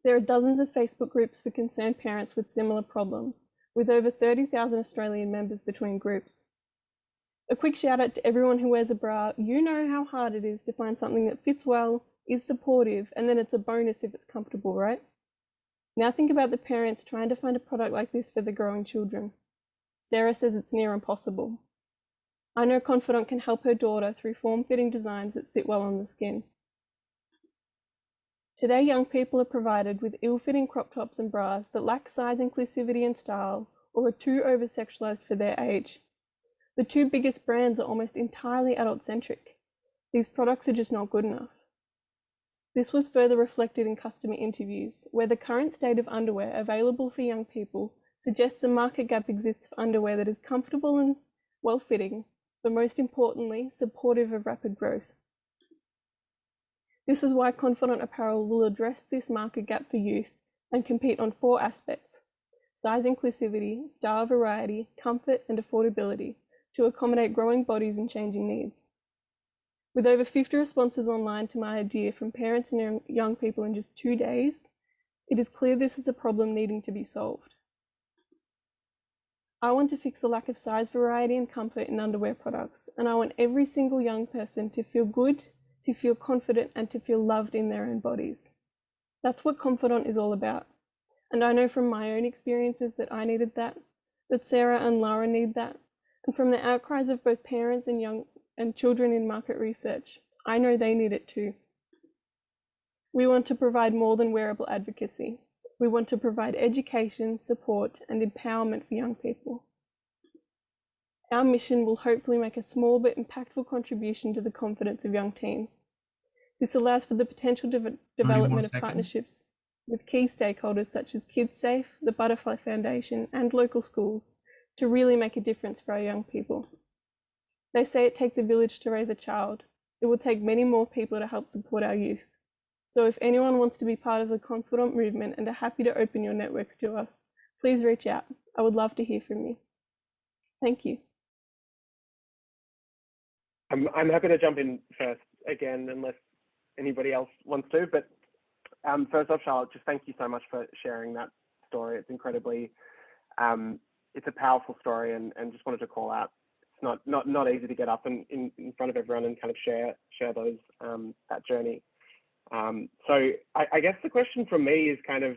There are dozens of Facebook groups for concerned parents with similar problems, with over 30,000 Australian members between groups. A quick shout out to everyone who wears a bra. You know how hard it is to find something that fits well, is supportive, and then it's a bonus if it's comfortable, right? Now think about the parents trying to find a product like this for their growing children. Sarah says it's near impossible. I know Confident can help her daughter through form-fitting designs that sit well on the skin. Today, young people are provided with ill-fitting crop tops and bras that lack size inclusivity and style, or are too over-sexualized for their age. The two biggest brands are almost entirely adult-centric. These products are just not good enough. This was further reflected in customer interviews, where the current state of underwear available for young people suggests a market gap exists for underwear that is comfortable and well-fitting, but most importantly, supportive of rapid growth. This is why Confident Apparel will address this market gap for youth and compete on 4 aspects: size inclusivity, style variety, comfort, and affordability, to accommodate growing bodies and changing needs. With over 50 responses online to my idea from parents and young people in just 2 days, it is clear this is a problem needing to be solved. I want to fix the lack of size variety and comfort in underwear products, and I want every single young person to feel good, to feel confident, and to feel loved in their own bodies. That's what Confident is all about. And I know from my own experiences that I needed that Sarah and Lara need that, and from the outcries of both parents and children in market research, I know they need it too. We want to provide more than wearable advocacy. We want to provide education, support, and empowerment for young people. Our mission will hopefully make a small but impactful contribution to the confidence of young teens. This allows for the potential development of partnerships with key stakeholders such as KidSafe, the Butterfly Foundation, and local schools to really make a difference for our young people. They say it takes a village to raise a child. It will take many more people to help support our youth. So if anyone wants to be part of the Confidant movement and are happy to open your networks to us, please reach out. I would love to hear from you. Thank you. I'm happy to jump in first again, unless anybody else wants to. But first off, Charlotte, just thank you so much for sharing that story. It's incredibly, it's a powerful story, and just wanted to call out. It's not easy to get up in front of everyone and kind of share those that journey. So I guess the question from me is kind of,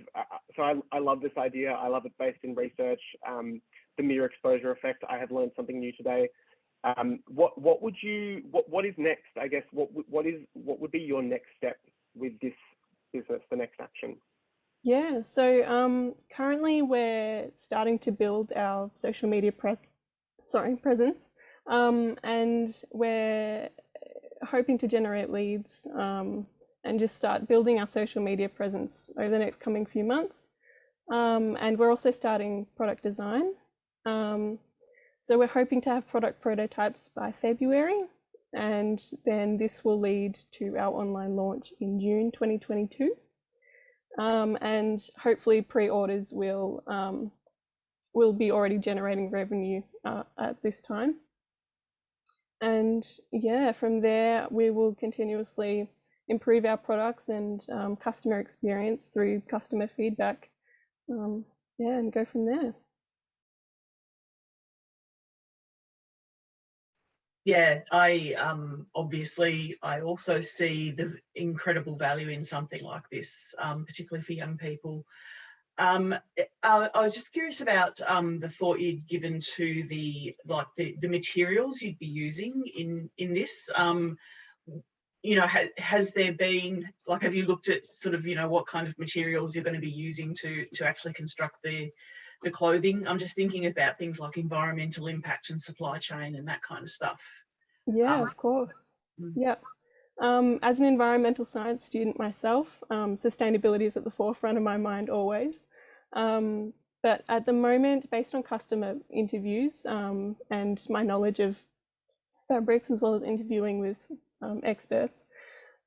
so I love this idea. I love it based in research, the mere exposure effect. I have learned something new today. What is next? I guess what would be your next step with this business, the next action? Yeah, so currently we're starting to build our social media presence, and we're hoping to generate leads and just start building our social media presence over the next coming few months. And we're also starting product design. So we're hoping to have product prototypes by February, and then this will lead to our online launch in June 2022. And hopefully pre-orders will be already generating revenue at this time. And yeah, from there we will continuously improve our products and customer experience through customer feedback. Yeah, and go from there. Yeah, I obviously I also see the incredible value in something like this, particularly for young people. I was just curious about the thought you'd given to the materials you'd be using in this. You know, has there been, like, have you looked at sort of, you know, what kind of materials you're going to be using to actually construct the clothing? I'm just thinking about things like environmental impact and supply chain and that kind of stuff. Yeah, of course. Yeah. As an environmental science student myself, sustainability is at the forefront of my mind always. But at the moment, based on customer interviews and my knowledge of fabrics, as well as interviewing with experts,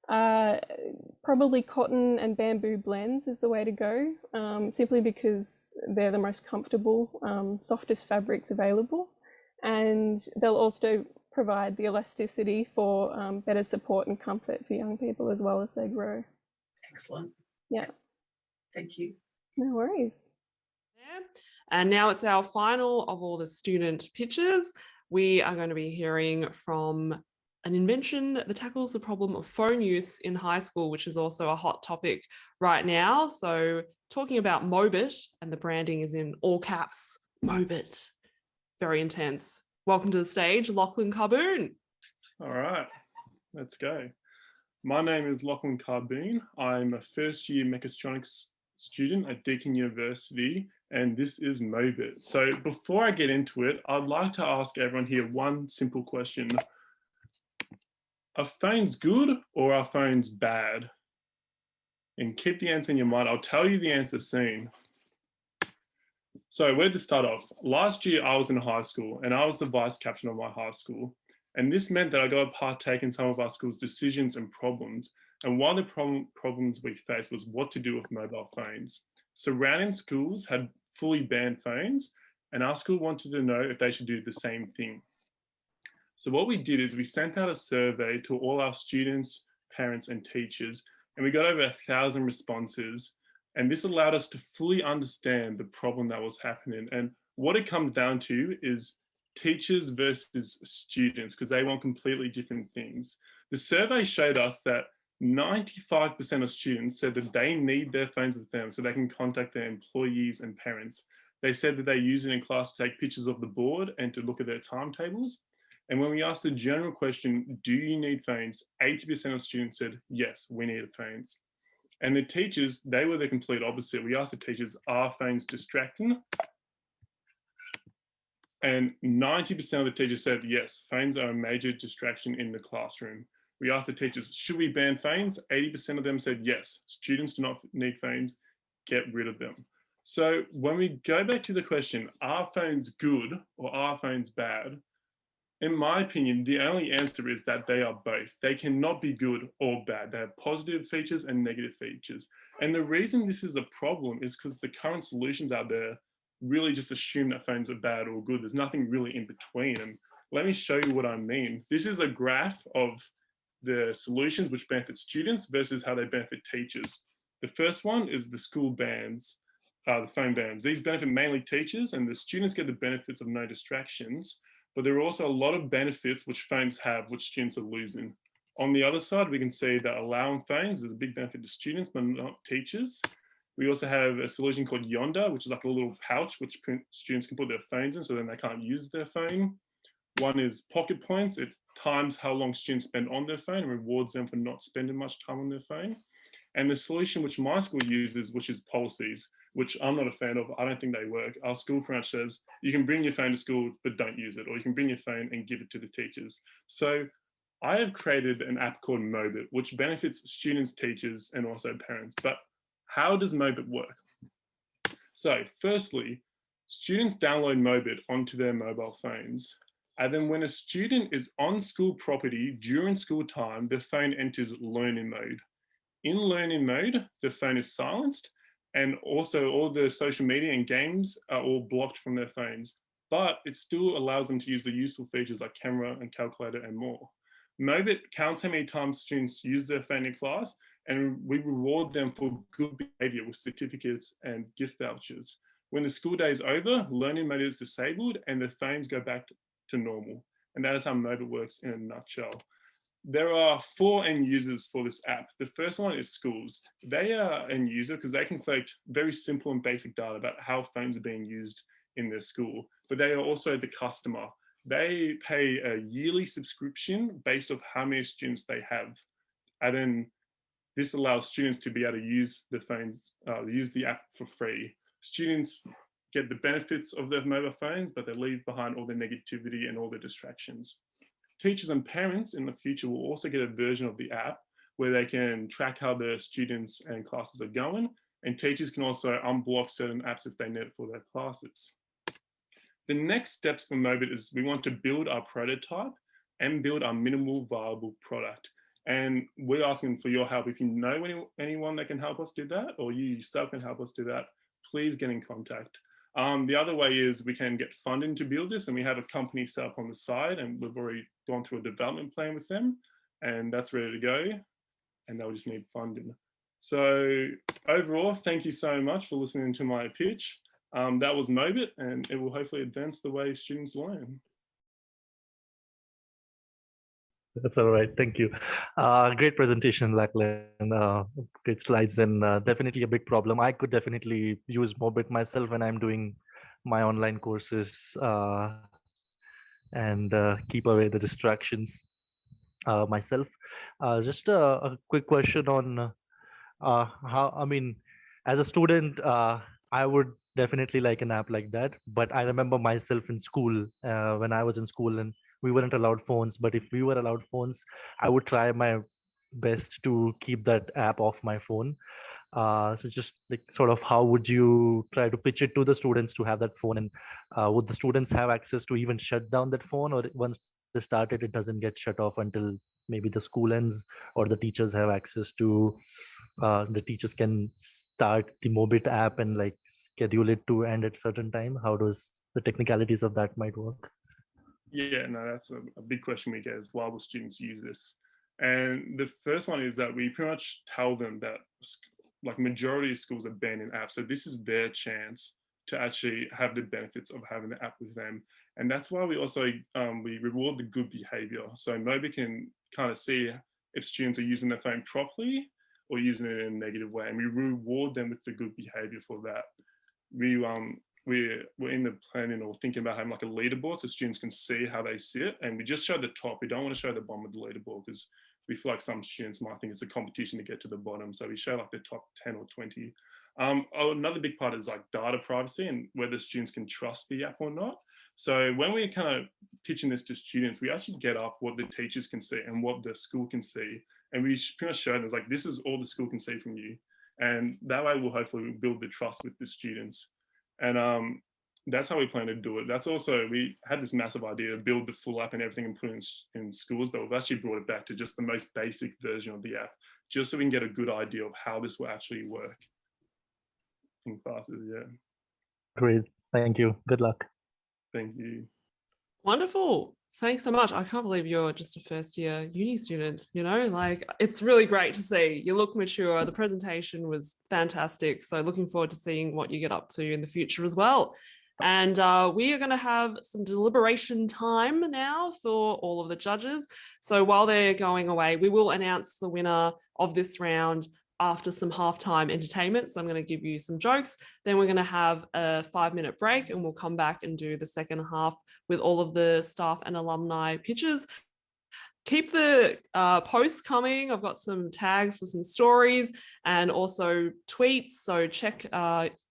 probably cotton and bamboo blends is the way to go, simply because they're the most comfortable, softest fabrics available, and they'll also provide the elasticity for better support and comfort for young people as well as they grow. Excellent. Yeah. Thank you. No worries. Yeah. And now it's our final of all the student pitches. We are going to be hearing from an invention that tackles the problem of phone use in high school, which is also a hot topic right now. So talking about Mobit, and the branding is in all caps, Mobit. Very intense. Welcome to the stage, Lachlan Carboon. All right, let's go. My name is Lachlan Carboon. I'm a first year mechatronics student at Deakin University, and this is Mobit. So before I get into it, I'd like to ask everyone here one simple question. Are phones good or are phones bad? And keep the answer in your mind. I'll tell you the answer soon. So where to start off? Last year I was in high school and I was the vice captain of my high school. And this meant that I got to partake in some of our school's decisions and problems. And one of the problems we faced was what to do with mobile phones. Surrounding schools had fully banned phones, and our school wanted to know if they should do the same thing. So what we did is we sent out a survey to all our students, parents, and teachers, and we got over 1,000 responses. And this allowed us to fully understand the problem that was happening. And what it comes down to is teachers versus students, because they want completely different things. The survey showed us that 95% of students said that they need their phones with them so they can contact their employees and parents. They said that they use it in class to take pictures of the board and to look at their timetables. And when we asked the general question, do you need phones? 80% of students said, yes, we need phones. And the teachers, they were the complete opposite. We asked the teachers, are phones distracting? And 90% of the teachers said, yes, phones are a major distraction in the classroom. We asked the teachers, should we ban phones? 80% of them said, yes, students do not need phones, get rid of them. So when we go back to the question, are phones good or are phones bad? in my opinion, the only answer is that they are both. They cannot be good or bad. They have positive features and negative features. And the reason this is a problem is because the current solutions out there really just assume that phones are bad or good. There's nothing really in between. And let me show you what I mean. This is a graph of the solutions which benefit students versus how they benefit teachers. The first one is the school bans, the phone bans. These benefit mainly teachers, and the students get the benefits of no distractions. But there are also a lot of benefits which phones have, which students are losing. On the other side, we can see that allowing phones is a big benefit to students, but not teachers. We also have a solution called Yonder, which is like a little pouch which students can put their phones in, so then they can't use their phone. One is Pocket Points. It times how long students spend on their phone and rewards them for not spending much time on their phone. And the solution which my school uses, which is policies, which I'm not a fan of. I don't think they work. Our school pretty much says you can bring your phone to school, but don't use it, or you can bring your phone and give it to the teachers. So I have created an app called Mobit, which benefits students, teachers, and also parents. But how does Mobit work? So firstly, students download Mobit onto their mobile phones. And then when a student is on school property during school time, the phone enters learning mode. In learning mode, the phone is silenced, and also all the social media and games are all blocked from their phones, but it still allows them to use the useful features like camera and calculator and more. Mobit counts how many times students use their phone in class, and we reward them for good behavior with certificates and gift vouchers. When the school day is over, learning mode is disabled and the phones go back to normal. And that is how Mobit works in a nutshell. There are 4 end users for this app. The first one is schools. They are end user because they can collect very simple and basic data about how phones are being used in their school, but they are also the customer. They pay a yearly subscription based off how many students they have. And then this allows students to be able to use the phones, use the app for free. Students get the benefits of their mobile phones, but they leave behind all the negativity and all the distractions. Teachers and parents in the future will also get a version of the app where they can track how their students and classes are going, and teachers can also unblock certain apps if they need it for their classes. The next steps for Mobit is we want to build our prototype and build our minimal viable product. And we're asking for your help. If you know anyone that can help us do that, or you yourself can help us do that, please get in contact. The other way is we can get funding to build this, and we have a company set up on the side, and we've already gone through a development plan with them, and that's ready to go, and they'll just need funding. So overall, thank you so much for listening to my pitch. That was Mobit, and it will hopefully advance the way students learn. That's all right. Thank you. Great presentation, Lachlan. Great slides, and definitely a big problem. I could definitely use Mobit myself when I'm doing my online courses and keep away the distractions myself. Just a quick question on how, I mean, as a student, I would definitely like an app like that. But I remember myself in school, when I was in school, and we weren't allowed phones, but if we were allowed phones, I would try my best to keep that app off my phone. So just like sort of how would you try to pitch it to the students to have that phone, and would the students have access to even shut down that phone, or once they start it, it doesn't get shut off until maybe the school ends, or the teachers have access to, the teachers can start the Mobit app and like schedule it to end at certain time? How does the technicalities of that might work? Yeah, no, that's a big question we get is why will students use this? And the first one is that we pretty much tell them that like majority of schools are banning apps. So this is their chance to actually have the benefits of having the app with them. And that's why we also, we reward the good behavior. So Mobit can kind of see if students are using their phone properly or using it in a negative way. And we reward them with the good behavior for that. We're in the planning or thinking about having like a leaderboard so students can see how they sit, and we just show the top. We don't want to show the bottom of the leaderboard because we feel like some students might think it's a competition to get to the bottom. So we show like the top 10 or 20. Another big part is like data privacy and whether students can trust the app or not. So when we're kind of pitching this to students, we actually get up what the teachers can see and what the school can see. And we pretty much show them, like, this is all the school can see from you. And that way we'll hopefully build the trust with the students. And that's how we plan to do it. That's also, we had this massive idea to build the full app and everything and put it in schools, but we've actually brought it back to just the most basic version of the app, just so we can get a good idea of how this will actually work in classes. Yeah. Great. Thank you. Good luck. Thank you. Wonderful. Thanks so much. I can't believe you're just a first year uni student, you know, like it's really great to see. You look mature. The presentation was fantastic. So looking forward to seeing what you get up to in the future as well. And we are going to have some deliberation time now for all of the judges. So while they're going away, we will announce the winner of this round after some halftime entertainment. So I'm going to give you some jokes. Then we're going to have a 5-minute break and we'll come back and do the second half with all of the staff and alumni pitches. Keep the posts coming. I've got some tags for some stories and also tweets. So check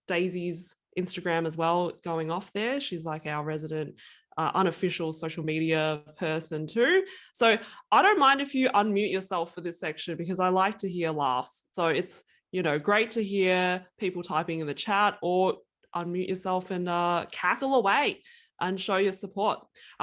Daisy's Instagram as well going off there. She's like our resident unofficial social media person too. So I don't mind if you unmute yourself for this section because I like to hear laughs. So it's, you know, great to hear people typing in the chat, or unmute yourself and cackle away and show your support.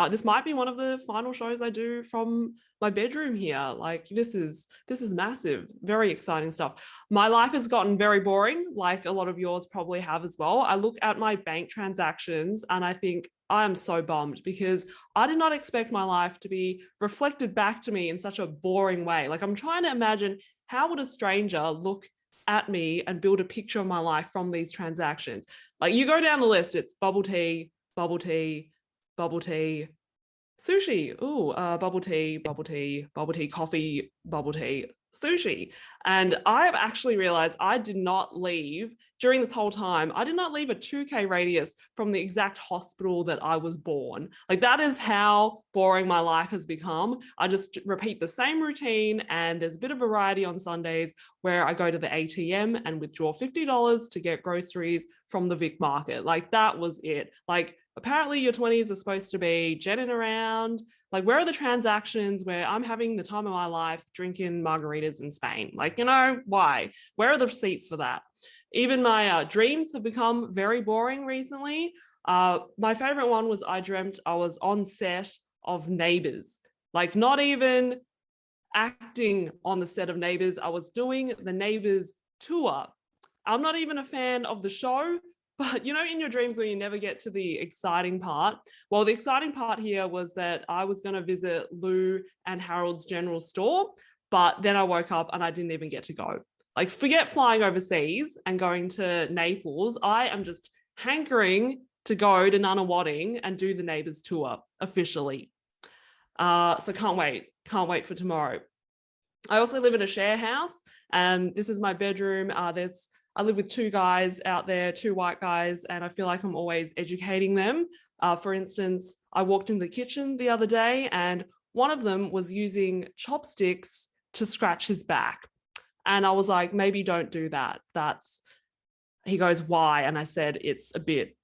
This might be one of the final shows I do from my bedroom here. Like this is massive, very exciting stuff. My life has gotten very boring, like a lot of yours probably have as well. I look at my bank transactions and I think I'm so bummed because I did not expect my life to be reflected back to me in such a boring way. Like I'm trying to imagine, how would a stranger look at me and build a picture of my life from these transactions? Like you go down the list, it's bubble tea, bubble tea, bubble tea, sushi, bubble tea, bubble tea, bubble tea, coffee, bubble tea, sushi. And I've actually realized I did not leave during this whole time. I did not leave a 2K radius from the exact hospital that I was born. Like that is how boring my life has become. I just repeat the same routine and there's a bit of variety on Sundays where I go to the ATM and withdraw $50 to get groceries from the Vic Market. Like that was it. Like apparently your 20s are supposed to be jetting around. Like, where are the transactions where I'm having the time of my life drinking margaritas in Spain? Like, you know, why? Where are the receipts for that? Even my dreams have become very boring recently. My favorite one was I dreamt I was on set of Neighbours, like not even acting on the set of Neighbours. I was doing the Neighbours tour. I'm not even a fan of the show, but you know, in your dreams where you never get to the exciting part, well, the exciting part here was that I was going to visit Lou and Harold's general store, but then I woke up and I didn't even get to go. Like forget flying overseas and going to Naples. I am just hankering to go to Nunawading and do the Neighbours tour officially. So can't wait for tomorrow. I also live in a share house and this is my bedroom. I live with 2 guys out there, 2 white guys, and I feel like I'm always educating them. For instance, I walked into the kitchen the other day and one of them was using chopsticks to scratch his back. And I was like, maybe don't do that. He goes, why? And I said, it's a bit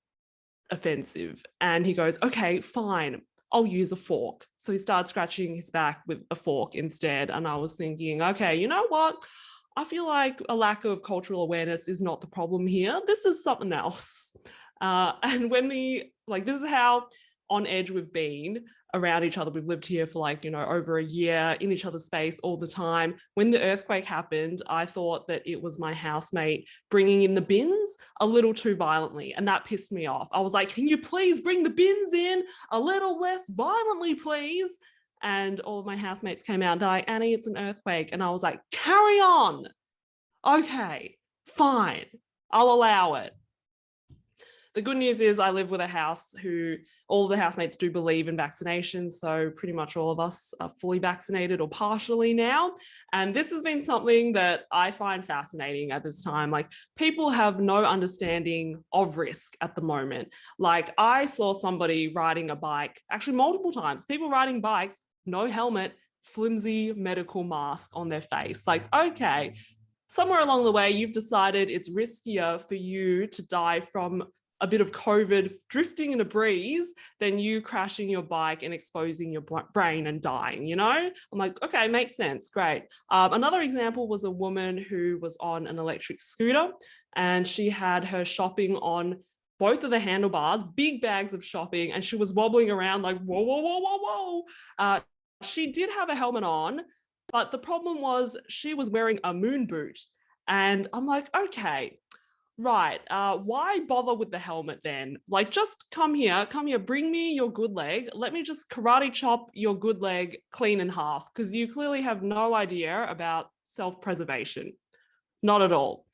offensive. And he goes, okay, fine, I'll use a fork. So he started scratching his back with a fork instead. And I was thinking, okay, you know what? I feel like a lack of cultural awareness is not the problem here. This is something else. And when this is how on edge we've been around each other. We've lived here for like, you know, over a year in each other's space all the time. When the earthquake happened, I thought that it was my housemate bringing in the bins a little too violently. And that pissed me off. I was like, can you please bring the bins in a little less violently, please? And all of my housemates came out and they're like, Annie, it's an earthquake. And I was like, carry on. Okay, fine. I'll allow it. The good news is I live with a house who all the housemates do believe in vaccinations. So pretty much all of us are fully vaccinated or partially now. And this has been something that I find fascinating at this time. Like people have no understanding of risk at the moment. Like I saw somebody riding a bike, actually multiple times, people riding bikes, no helmet, flimsy medical mask on their face. Like, okay, somewhere along the way, you've decided it's riskier for you to die from a bit of COVID drifting in a breeze than you crashing your bike and exposing your brain and dying, you know? I'm like, okay, makes sense, great. Another example was a woman who was on an electric scooter and she had her shopping on both of the handlebars, big bags of shopping, and she was wobbling around like, whoa, whoa, whoa, whoa, whoa. She did have a helmet on, but the problem was she was wearing a moon boot. And I'm like, okay, right. Why bother with the helmet then? Like, just come here, bring me your good leg. Let me just karate chop your good leg clean in half, because you clearly have no idea about self-preservation. Not at all.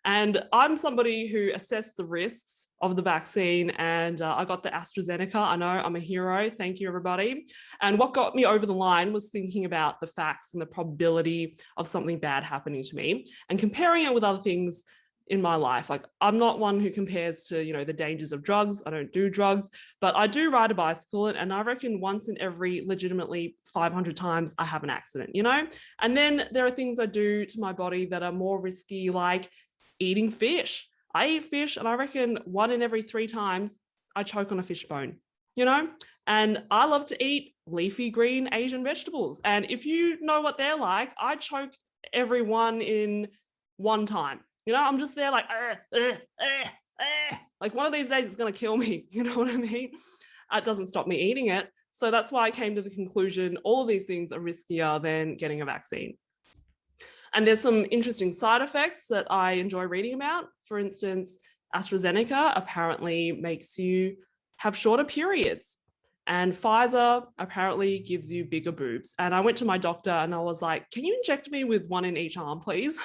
And I'm somebody who assessed the risks of the vaccine, and I got the AstraZeneca. I know, I'm a hero. Thank you, everybody. And what got me over the line was thinking about the facts and the probability of something bad happening to me and comparing it with other things in my life. Like, I'm not one who compares to, you know, the dangers of drugs. I don't do drugs, but I do ride a bicycle, and I reckon once in every legitimately 500 times I have an accident, you know? And then there are things I do to my body that are more risky, like eating fish. I eat fish, and I reckon 1 in every 3 times I choke on a fish bone, you know? And I love to eat leafy green Asian vegetables. And if you know what they're like, I choke every 1 in 1 time. You know, I'm just there like, like one of these days it's going to kill me. You know what I mean? It doesn't stop me eating it. So that's why I came to the conclusion all of these things are riskier than getting a vaccine. And there's some interesting side effects that I enjoy reading about. For instance, AstraZeneca apparently makes you have shorter periods, and Pfizer apparently gives you bigger boobs. And I went to my doctor and I was like, can you inject me with 1 in each arm, please?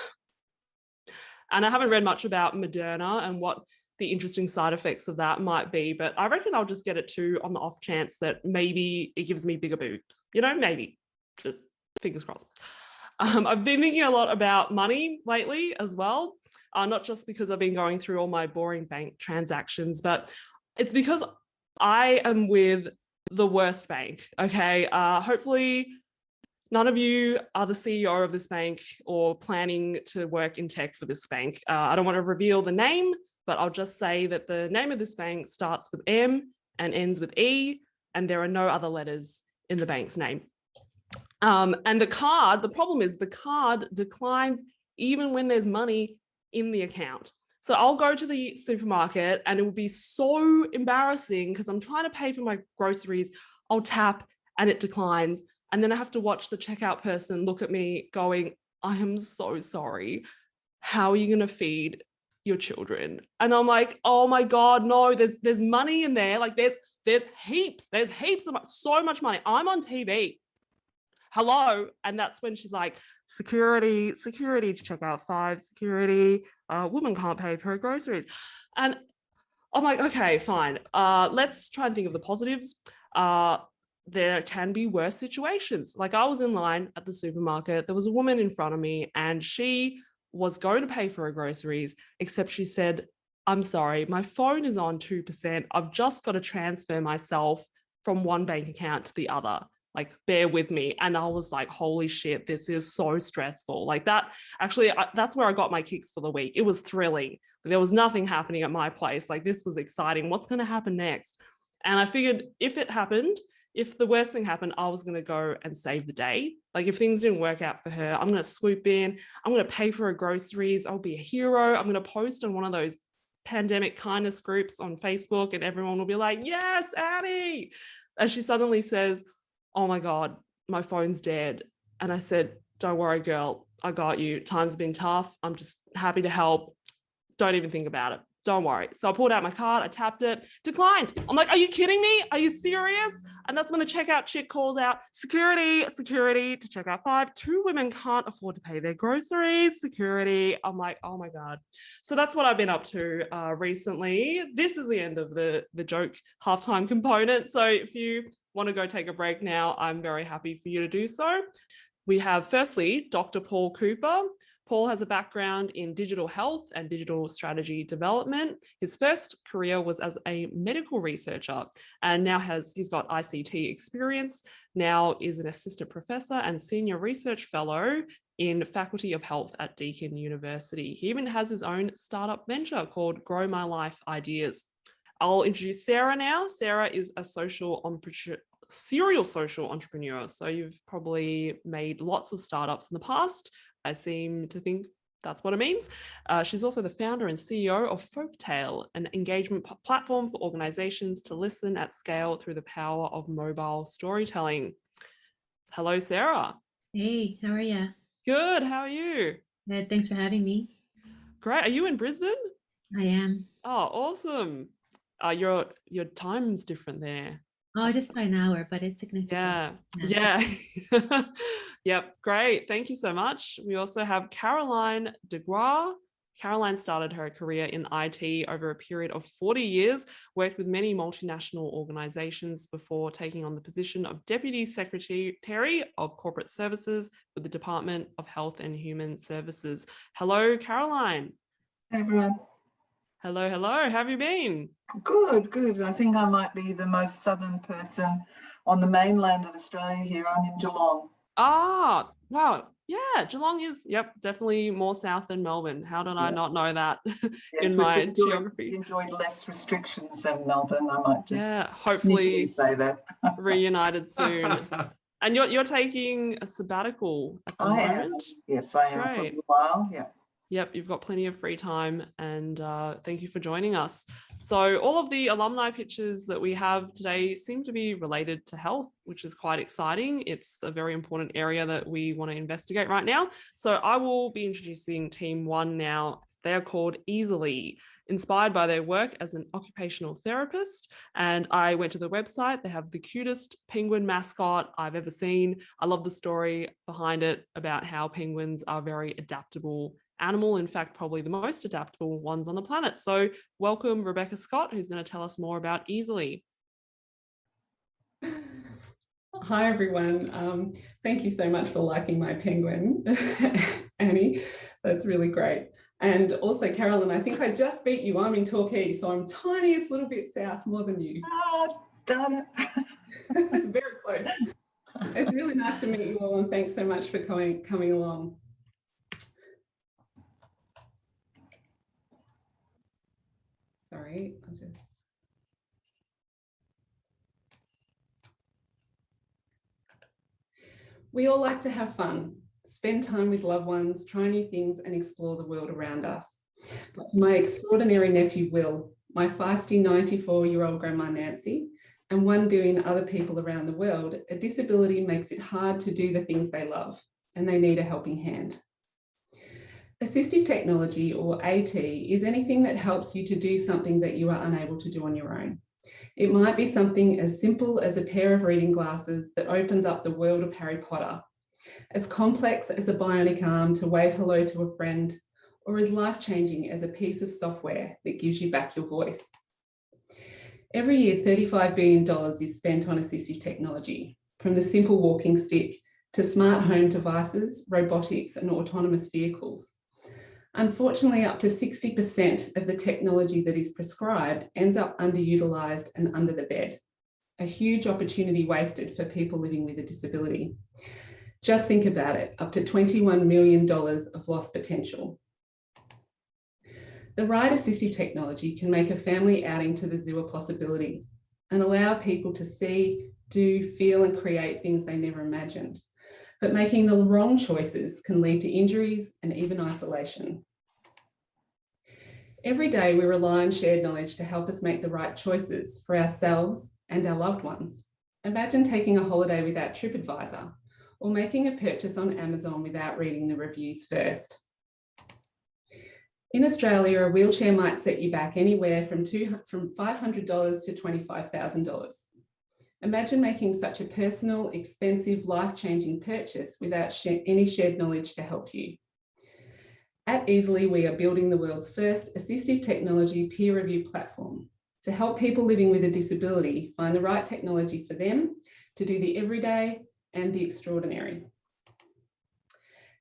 And I haven't read much about Moderna and what the interesting side effects of that might be, but I reckon I'll just get it too on the off chance that maybe it gives me bigger boobs. You know, maybe. Just fingers crossed. I've been thinking a lot about money lately as well, not just because I've been going through all my boring bank transactions, but it's because I am with the worst bank, okay? Hopefully none of you are the CEO of this bank or planning to work in tech for this bank. I don't want to reveal the name, but I'll just say that the name of this bank starts with M and ends with E, and there are no other letters in the bank's name. And the problem is the card declines even when there's money in the account. So I'll go to the supermarket and it will be so embarrassing because I'm trying to pay for my groceries. I'll tap and it declines. And then I have to watch the checkout person look at me going, I am so sorry. How are you going to feed your children? And I'm like, oh my God, no, there's money in there. Like there's heaps of so much money. I'm on TV. Hello. And that's when she's like, security to checkout 5, security, woman can't pay for her groceries. And I'm like, okay, fine. Let's try and think of the positives. There can be worse situations. Like I was in line at the supermarket. There was a woman in front of me and she was going to pay for her groceries, except she said, I'm sorry, my phone is on 2%. I've just got to transfer myself from one bank account to the other. Like, bear with me. And I was like, holy shit, this is so stressful. Like that, actually, that's where I got my kicks for the week. It was thrilling. There was nothing happening at my place. Like this was exciting. What's going to happen next? And I figured if the worst thing happened, I was going to go and save the day. Like if things didn't work out for her, I'm going to swoop in. I'm going to pay for her groceries. I'll be a hero. I'm going to post on one of those pandemic kindness groups on Facebook and everyone will be like, yes, Annie. And she suddenly says, oh my God, my phone's dead. And I said, don't worry, girl. I got you. Time's been tough. I'm just happy to help. Don't even think about it. Don't worry. So I pulled out my card, I tapped it, declined. I'm like, are you kidding me? Are you serious? And that's when the checkout chick calls out, security to checkout 5. 2 women can't afford to pay their groceries, security. I'm like, oh my God. So that's what I've been up to recently. This is the end of the joke halftime component. So if you want to go take a break now, I'm very happy for you to do so. We have firstly, Dr. Paul Cooper. Paul has a background in digital health and digital strategy development. His first career was as a medical researcher and now he's got ICT experience, now is an assistant professor and senior research fellow in Faculty of Health at Deakin University. He even has his own startup venture called Grow My Life Ideas. I'll introduce Sarah now. Sarah is a serial social entrepreneur. So you've probably made lots of startups in the past. I seem to think That's what it means. She's also the founder and CEO of Folktale, an engagement platform for organizations to listen at scale through the power of mobile storytelling. Hello, Sarah. Hey, how are you? Good. How are you? Good. Thanks for having me. Great. Are you in Brisbane? I am. Oh, awesome. Your time's different there. Oh, just by an hour, but it's significant. Yeah. Yep. Great. Thank you so much. We also have Caroline DeGroix. Caroline started her career in IT over a period of 40 years, worked with many multinational organizations before taking on the position of Deputy Secretary of Corporate Services with the Department of Health and Human Services. Hello, Caroline. Hey, everyone. Hello, hello. How have you been? Good, good. I think I might be the most southern person on the mainland of Australia here. I'm in Geelong. Ah, wow. Yeah, Geelong is, definitely more south than Melbourne. How did I not know that in my geography? Enjoyed less restrictions than Melbourne. I might just hopefully say that. reunited soon. And you're taking a sabbatical at the moment? Yes, I am. Great. For a little while. Yeah. Yep, you've got plenty of free time, and thank you for joining us. So all of the alumni pitches that we have today seem to be related to health, which is quite exciting. It's a very important area that we want to investigate right now. So I will be introducing team one now. They are called Easily, inspired by their work as an occupational therapist. And I went to the website. They have the cutest penguin mascot I've ever seen. I love the story behind it about how penguins are very adaptable animal, in fact, probably the most adaptable ones on the planet. So welcome Rebecca Scott, who's going to tell us more about Easily. Hi, everyone. Thank you so much for liking my penguin, Annie. That's really great. And also, Carolyn, I think I just beat you. I'm in Torquay, so I'm tiniest little bit south more than you. Oh, darn it. Very close. It's really nice to meet you all, and thanks so much for coming along. Sorry, We all like to have fun, spend time with loved ones, try new things and explore the world around us. But for my extraordinary nephew, Will, my feisty 94-year-old grandma, Nancy, and 1 billion other people around the world, a disability makes it hard to do the things they love, and they need a helping hand. Assistive technology, or AT, is anything that helps you to do something that you are unable to do on your own. It might be something as simple as a pair of reading glasses that opens up the world of Harry Potter, as complex as a bionic arm to wave hello to a friend, or as life-changing as a piece of software that gives you back your voice. Every year, $35 billion is spent on assistive technology, from the simple walking stick to smart home devices, robotics, and autonomous vehicles. Unfortunately, up to 60% of the technology that is prescribed ends up underutilised and under the bed. A huge opportunity wasted for people living with a disability. Just think about it, up to $21 million of lost potential. The right assistive technology can make a family outing to the zoo a possibility and allow people to see, do, feel, and create things they never imagined. But making the wrong choices can lead to injuries and even isolation. Every day we rely on shared knowledge to help us make the right choices for ourselves and our loved ones. Imagine taking a holiday without TripAdvisor, or making a purchase on Amazon without reading the reviews first. In Australia, a wheelchair might set you back anywhere from $500 to $25,000. Imagine making such a personal, expensive, life-changing purchase without any shared knowledge to help you. At Easily, we are building the world's first assistive technology peer review platform to help people living with a disability find the right technology for them to do the everyday and the extraordinary.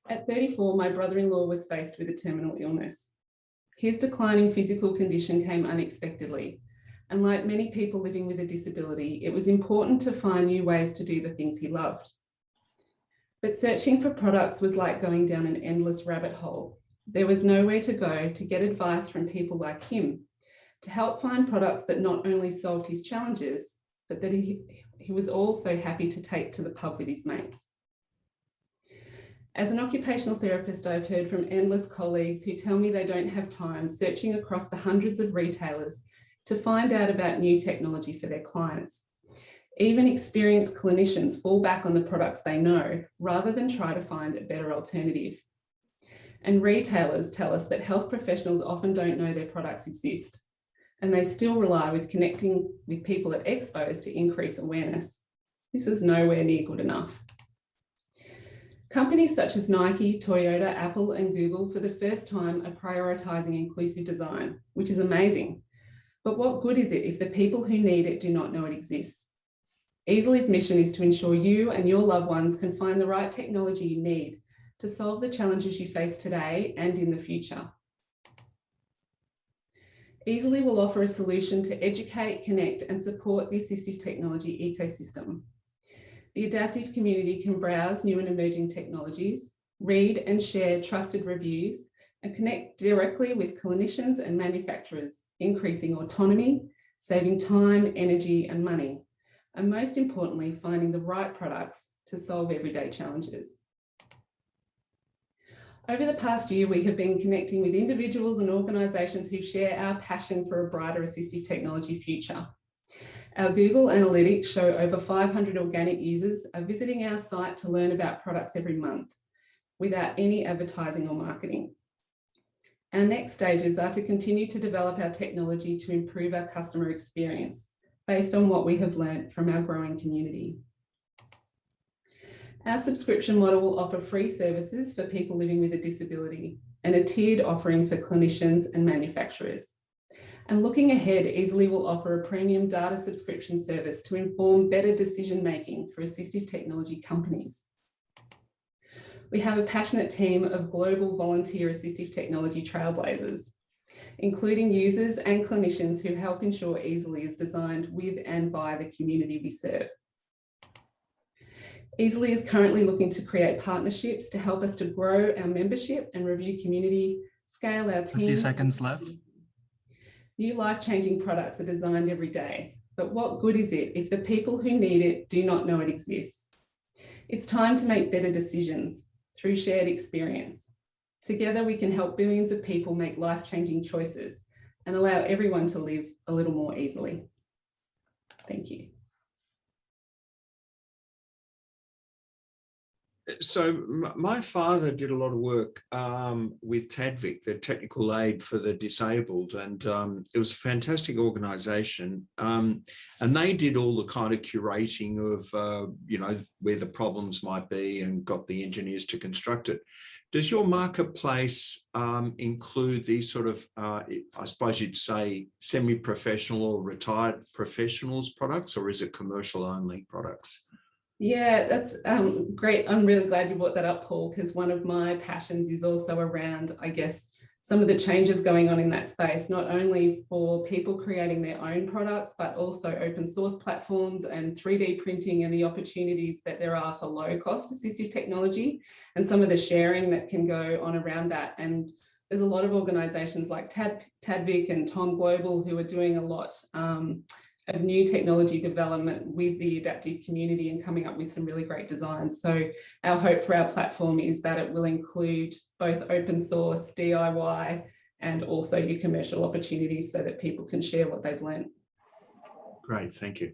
At 34, my brother-in-law was faced with a terminal illness. His declining physical condition came unexpectedly, and like many people living with a disability, it was important to find new ways to do the things he loved. But searching for products was like going down an endless rabbit hole. There was nowhere to go to get advice from people like him to help find products that not only solved his challenges, but that he was also happy to take to the pub with his mates. As an occupational therapist, I've heard from endless colleagues who tell me they don't have time searching across the hundreds of retailers to find out about new technology for their clients. Even experienced clinicians fall back on the products they know rather than try to find a better alternative. And retailers tell us that health professionals often don't know their products exist, and they still rely with connecting with people at expos to increase awareness. This is nowhere near good enough. Companies such as Nike, Toyota, Apple, and Google for the first time are prioritising inclusive design, which is amazing. But what good is it if the people who need it do not know it exists? Easly's mission is to ensure you and your loved ones can find the right technology you need to solve the challenges you face today and in the future. Easly will offer a solution to educate, connect, and support the assistive technology ecosystem. The adaptive community can browse new and emerging technologies, read and share trusted reviews, and connect directly with clinicians and manufacturers, increasing autonomy, saving time, energy, and money, and most importantly, finding the right products to solve everyday challenges. Over the past year, we have been connecting with individuals and organisations who share our passion for a brighter assistive technology future. Our Google Analytics show over 500 organic users are visiting our site to learn about products every month without any advertising or marketing. Our next stages are to continue to develop our technology to improve our customer experience based on what we have learned from our growing community. Our subscription model will offer free services for people living with a disability and a tiered offering for clinicians and manufacturers. And looking ahead, Easly will offer a premium data subscription service to inform better decision-making for assistive technology companies. We have a passionate team of global volunteer assistive technology trailblazers, including users and clinicians who help ensure Easly is designed with and by the community we serve. Easly is currently looking to create partnerships to help us to grow our membership and review community, scale our team. 30 seconds left. New life-changing products are designed every day, but what good is it if the people who need it do not know it exists? It's time to make better decisions through shared experience. Together, we can help billions of people make life-changing choices and allow everyone to live a little more easily. Thank you. So my father did a lot of work with TADVIC, the technical aid for the disabled, and it was a fantastic organisation. And they did all the kind of curating of, you know, where the problems might be and got the engineers to construct it. Does your marketplace include these sort of, I suppose you'd say, semi-professional or retired professionals products, or is it commercial only products? Yeah, that's great. I'm really glad you brought that up, Paul, because one of my passions is also around, I guess, some of the changes going on in that space, not only for people creating their own products, but also open source platforms and 3D printing and the opportunities that there are for low cost assistive technology and some of the sharing that can go on around that. And there's a lot of organizations like TADVIC and Tom Global who are doing a lot of new technology development with the adaptive community and coming up with some really great designs. So our hope for our platform is that it will include both open source, DIY, and also your commercial opportunities so that people can share what they've learned. Great, thank you.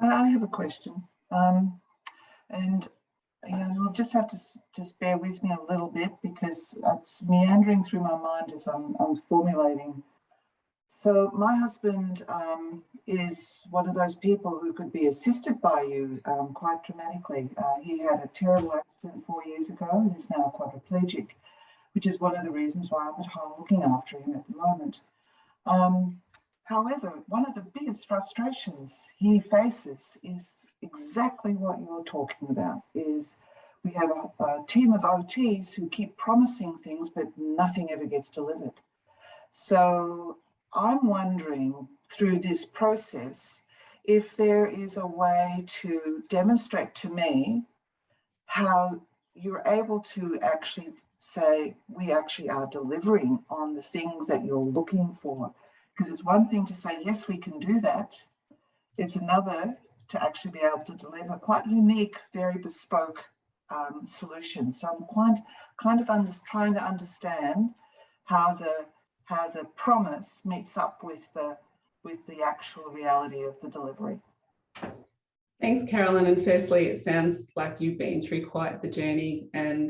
I have a question, and you'll just have to just bear with me a little bit because it's meandering through my mind as I'm formulating. So my husband is one of those people who could be assisted by you quite dramatically. He had a terrible accident 4 years ago and is now quadriplegic, which is one of the reasons why I'm at home looking after him at the moment. However, one of the biggest frustrations he faces is exactly what you're talking about, is we have a team of OTs who keep promising things, but nothing ever gets delivered. So I'm wondering through this process if there is a way to demonstrate to me how you're able to actually say, we actually are delivering on the things that you're looking for. Because it's one thing to say, yes, we can do that. It's another to actually be able to deliver quite unique, very bespoke solutions. So I'm kind of trying to understand how the promise meets up with the actual reality of the delivery. Thanks, Carolyn. And firstly, it sounds like you've been through quite the journey, and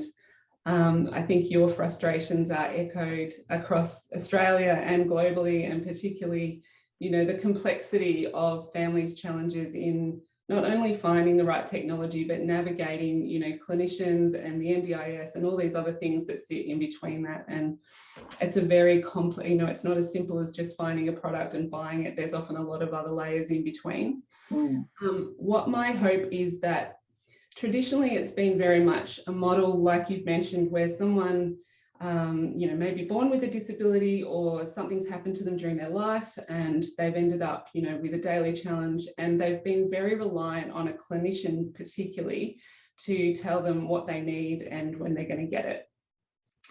I think your frustrations are echoed across Australia and globally, and particularly, you know, the complexity of families' challenges in not only finding the right technology, but navigating, you know, clinicians and the NDIS and all these other things that sit in between that. And it's a very complex, you know, it's not as simple as just finding a product and buying it. There's often a lot of other layers in between. What my hope is that traditionally it's been very much a model, like you've mentioned, where someone, you know, maybe born with a disability or something's happened to them during their life and they've ended up, you know, with a daily challenge, and they've been very reliant on a clinician particularly to tell them what they need and when they're going to get it.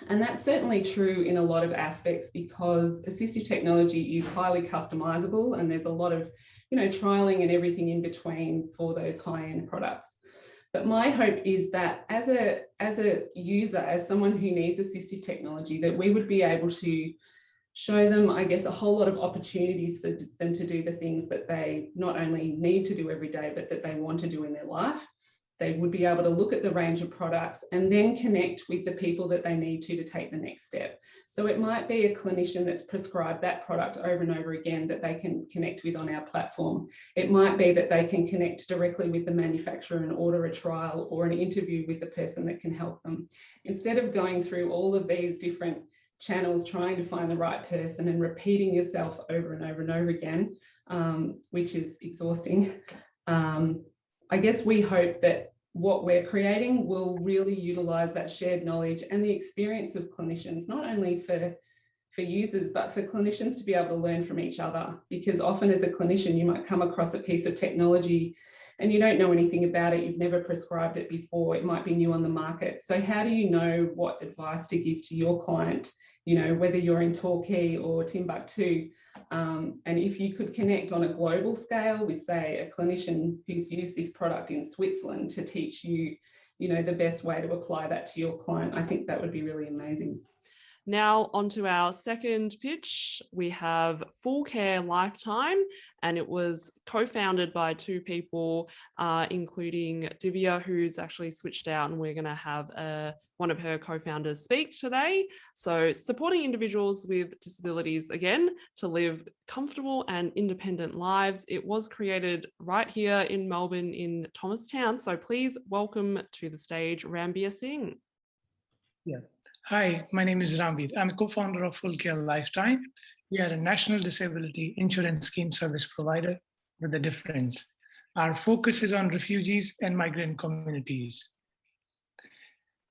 And that's certainly true in a lot of aspects, because assistive technology is highly customizable and there's a lot of, you know, trialing and everything in between for those high-end products. But my hope is that as a user, as someone who needs assistive technology, that we would be able to show them, I guess, a whole lot of opportunities for them to do the things that they not only need to do every day, but that they want to do in their life. They would be able to look at the range of products and then connect with the people that they need to take the next step. So it might be a clinician that's prescribed that product over and over again that they can connect with on our platform. It might be that they can connect directly with the manufacturer and order a trial or an interview with the person that can help them. Instead of going through all of these different channels trying to find the right person and repeating yourself over and over and over again, which is exhausting. I guess we hope that what we're creating will really utilise that shared knowledge and the experience of clinicians, not only for users, but for clinicians to be able to learn from each other. Because often as a clinician, you might come across a piece of technology and you don't know anything about it, you've never prescribed it before, it might be new on the market. So how do you know what advice to give to your client, you know, whether you're in Torquay or Timbuktu? And if you could connect on a global scale with, say, a clinician who's used this product in Switzerland to teach you, you know, the best way to apply that to your client, I think that would be really amazing. Now onto our second pitch. We have Full Care Lifetime, and it was co-founded by two people, including Divya, who's actually switched out, and we're going to have one of her co-founders speak today. So supporting individuals with disabilities, again, to live comfortable and independent lives. It was created right here in Melbourne in Thomastown. So please welcome to the stage Rambir Singh. Yeah. Hi, my name is Rambir. I'm a co-founder of Full Care Lifetime. We are a national disability insurance scheme service provider with a difference. Our focus is on refugees and migrant communities.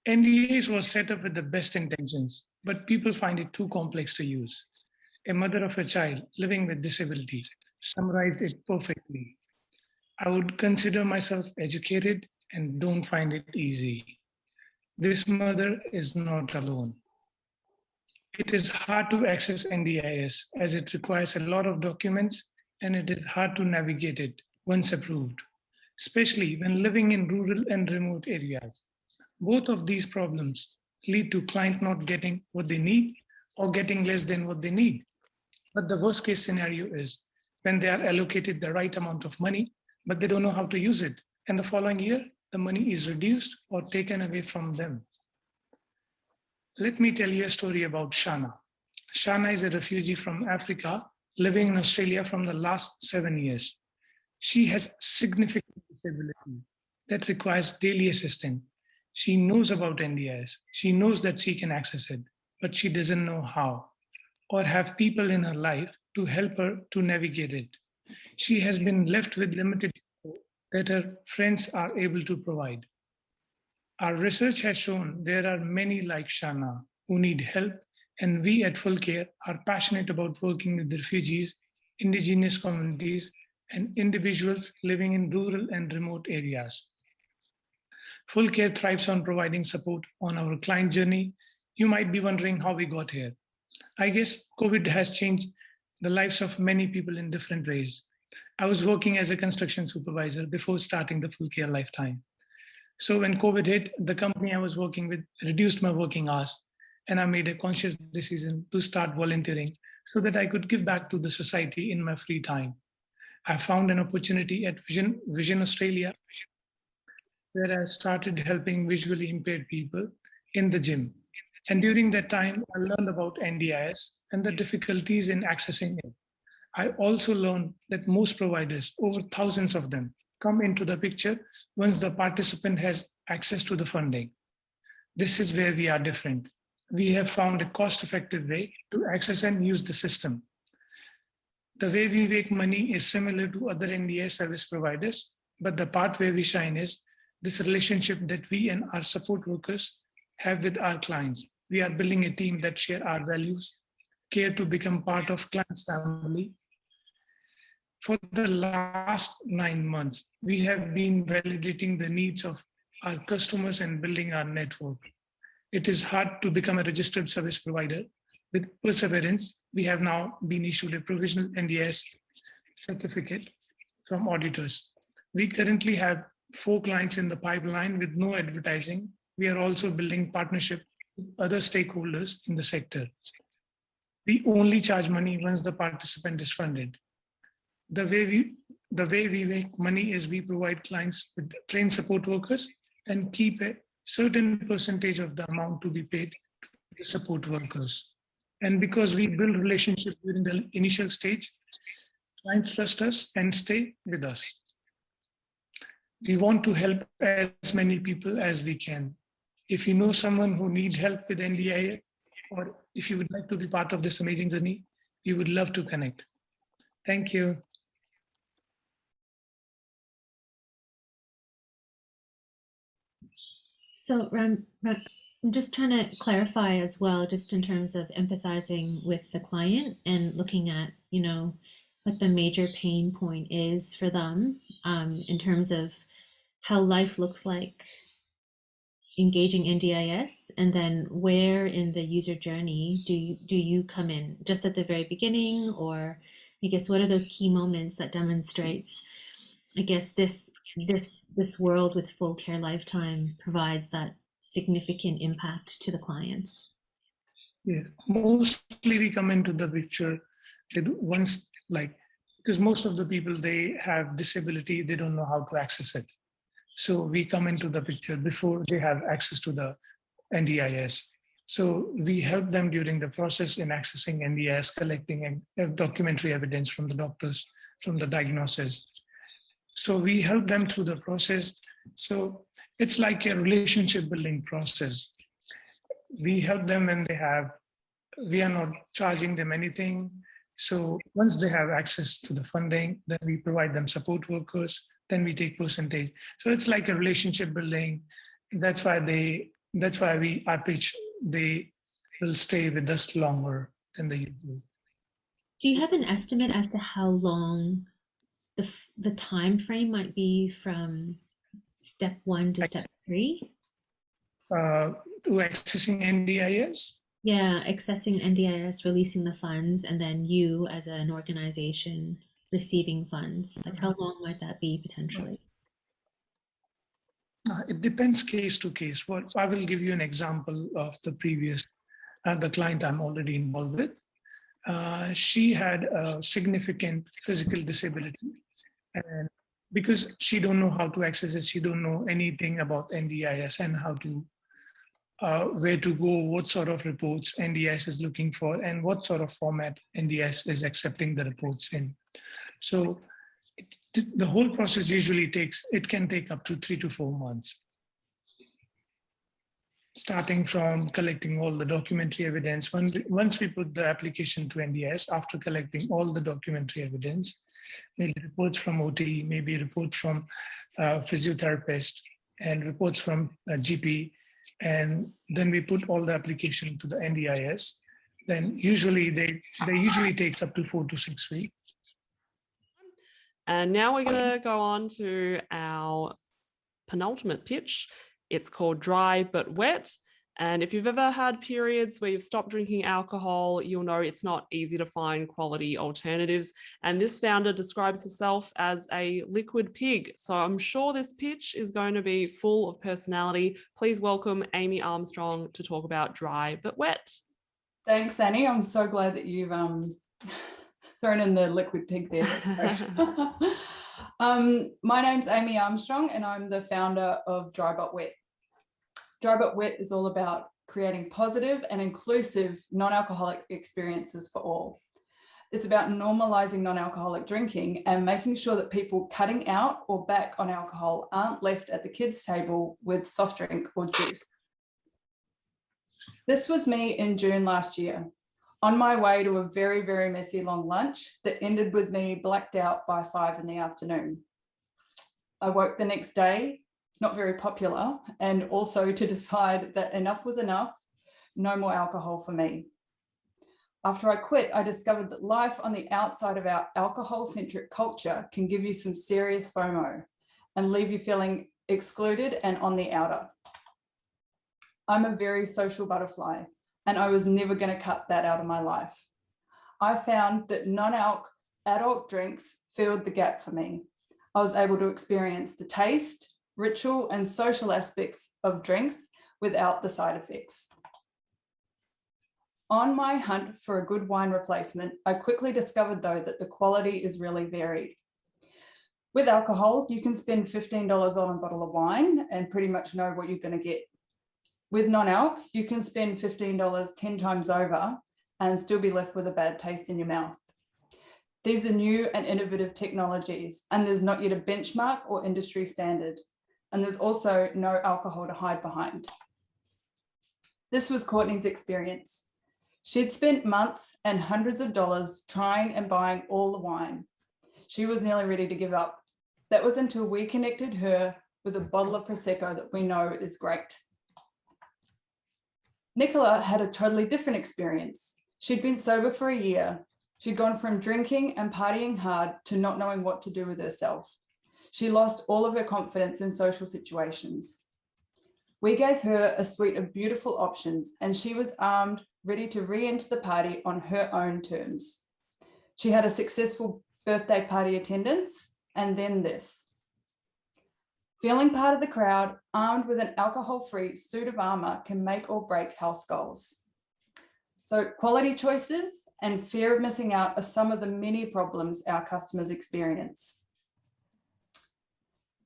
NDAs was set up with the best intentions, but people find it too complex to use. A mother of a child living with disabilities summarized it perfectly. I would consider myself educated and don't find it easy. This mother is not alone. It is hard to access NDIS as it requires a lot of documents and it is hard to navigate it once approved, especially when living in rural and remote areas. Both of these problems lead to clients not getting what they need or getting less than what they need. But the worst case scenario is when they are allocated the right amount of money, but they don't know how to use it. And the following year, the money is reduced or taken away from them. Let me tell you a story about Shana. Shana is a refugee from Africa living in Australia from the last 7 years. She has significant disability that requires daily assistance. She knows about NDIS. She knows that she can access it, but she doesn't know how or have people in her life to help her to navigate it. She has been left with limited support that her friends are able to provide. Our research has shown there are many like Shana who need help, and we at Full Care are passionate about working with refugees, indigenous communities, and individuals living in rural and remote areas. Full Care thrives on providing support on our client journey. You might be wondering how we got here. I guess COVID has changed the lives of many people in different ways. I was working as a construction supervisor before starting the full care lifetime. So when COVID hit, the company I was working with reduced my working hours, and I made a conscious decision to start volunteering so that I could give back to the society in my free time. I found an opportunity at Vision Australia, where I started helping visually impaired people in the gym. And during that time, I learned about NDIS and the difficulties in accessing it. I also learned that most providers, over thousands of them, come into the picture once the participant has access to the funding. This is where we are different. We have found a cost-effective way to access and use the system. The way we make money is similar to other NDIS service providers, but the part where we shine is this relationship that we and our support workers have with our clients. We are building a team that share our values, care to become part of clients' family. For the last 9 months, we have been validating the needs of our customers and building our network. It is hard to become a registered service provider. With perseverance, we have now been issued a provisional NDIS certificate from auditors. We currently have 4 clients in the pipeline with no advertising. We are also building partnership with other stakeholders in the sector. We only charge money once the participant is funded. The way we make money is we provide clients with trained support workers and keep a certain percentage of the amount to be paid to the support workers. And because we build relationship during the initial stage, clients trust us and stay with us. We want to help as many people as we can. If you know someone who needs help with NDIS, or if you would like to be part of this amazing journey, we would love to connect. Thank you. So I'm just trying to clarify as well, just in terms of empathizing with the client and looking at, what the major pain point is for them in terms of how life looks like engaging NDIS, and then where in the user journey do you come in? Just at the very beginning, or I guess what are those key moments that demonstrates, I guess, this world with full care lifetime provides that significant impact to the clients? Yeah, mostly we come into the picture once, because most of the people, they have disability, they don't know how to access it. So we come into the picture before they have access to the NDIS. So we help them during the process in accessing NDIS, collecting documentary evidence from the doctors, from the diagnosis. So we help them through the process. So it's like a relationship building process. We help them when we are not charging them anything. So once they have access to the funding, then we provide them support workers, then we take percentage. So it's like a relationship building. That's why I pitch, they will stay with us longer than they usually. Do you have an estimate as to how long the time frame might be from step 1 to step 3? To accessing NDIS? Yeah, accessing NDIS, releasing the funds, and then you as an organization receiving funds. Like how long might that be potentially? It depends case to case. I will give you an example of the client I'm already involved with. She had a significant physical disability, and because she don't know how to access it, she don't know anything about NDIS and how to where to go, what sort of reports NDIS is looking for, and what sort of format NDIS is accepting the reports in. So the whole process usually can take up to 3 to 4 months. Starting from collecting all the documentary evidence. Once we put the application to NDIS, after collecting all the documentary evidence, maybe reports from OT, maybe reports from physiotherapist, and reports from GP, and then we put all the application to the NDIS. Then usually they usually takes up to 4 to 6 weeks. And now we're going to go on to our penultimate pitch. It's called Dry But Wet. And if you've ever had periods where you've stopped drinking alcohol, you'll know it's not easy to find quality alternatives. And this founder describes herself as a liquid pig. So I'm sure this pitch is going to be full of personality. Please welcome Amy Armstrong to talk about Dry But Wet. Thanks, Annie. I'm so glad that you've thrown in the liquid pig there. My name's Amy Armstrong and I'm the founder of Dry But Wet. Dry But Wet is all about creating positive and inclusive non-alcoholic experiences for all. It's about normalizing non-alcoholic drinking and making sure that people cutting out or back on alcohol aren't left at the kids' table with soft drink or juice. This was me in June last year, on my way to a very, very messy long lunch that ended with me blacked out by 5 in the afternoon. I woke the next day, not very popular, and also to decide that enough was enough, no more alcohol for me. After I quit, I discovered that life on the outside of our alcohol-centric culture can give you some serious FOMO and leave you feeling excluded and on the outer. I'm a very social butterfly, and I was never going to cut that out of my life. I found that non-alc adult drinks filled the gap for me. I was able to experience the taste, ritual and social aspects of drinks without the side effects. On my hunt for a good wine replacement, I quickly discovered though that the quality is really varied. With alcohol, you can spend $15 on a bottle of wine and pretty much know what you're going to get. With non-alc, you can spend $15 10 times over and still be left with a bad taste in your mouth. These are new and innovative technologies, and there's not yet a benchmark or industry standard. And there's also no alcohol to hide behind. This was Courtney's experience. She'd spent months and hundreds of dollars trying and buying all the wine. She was nearly ready to give up. That was until we connected her with a bottle of Prosecco that we know is great. Nicola had a totally different experience. She'd been sober for a year. She'd gone from drinking and partying hard to not knowing what to do with herself. She lost all of her confidence in social situations. We gave her a suite of beautiful options and she was armed, ready to re-enter the party on her own terms. She had a successful birthday party attendance and then this. Feeling part of the crowd, armed with an alcohol-free suit of armor can make or break health goals. So quality choices and fear of missing out are some of the many problems our customers experience.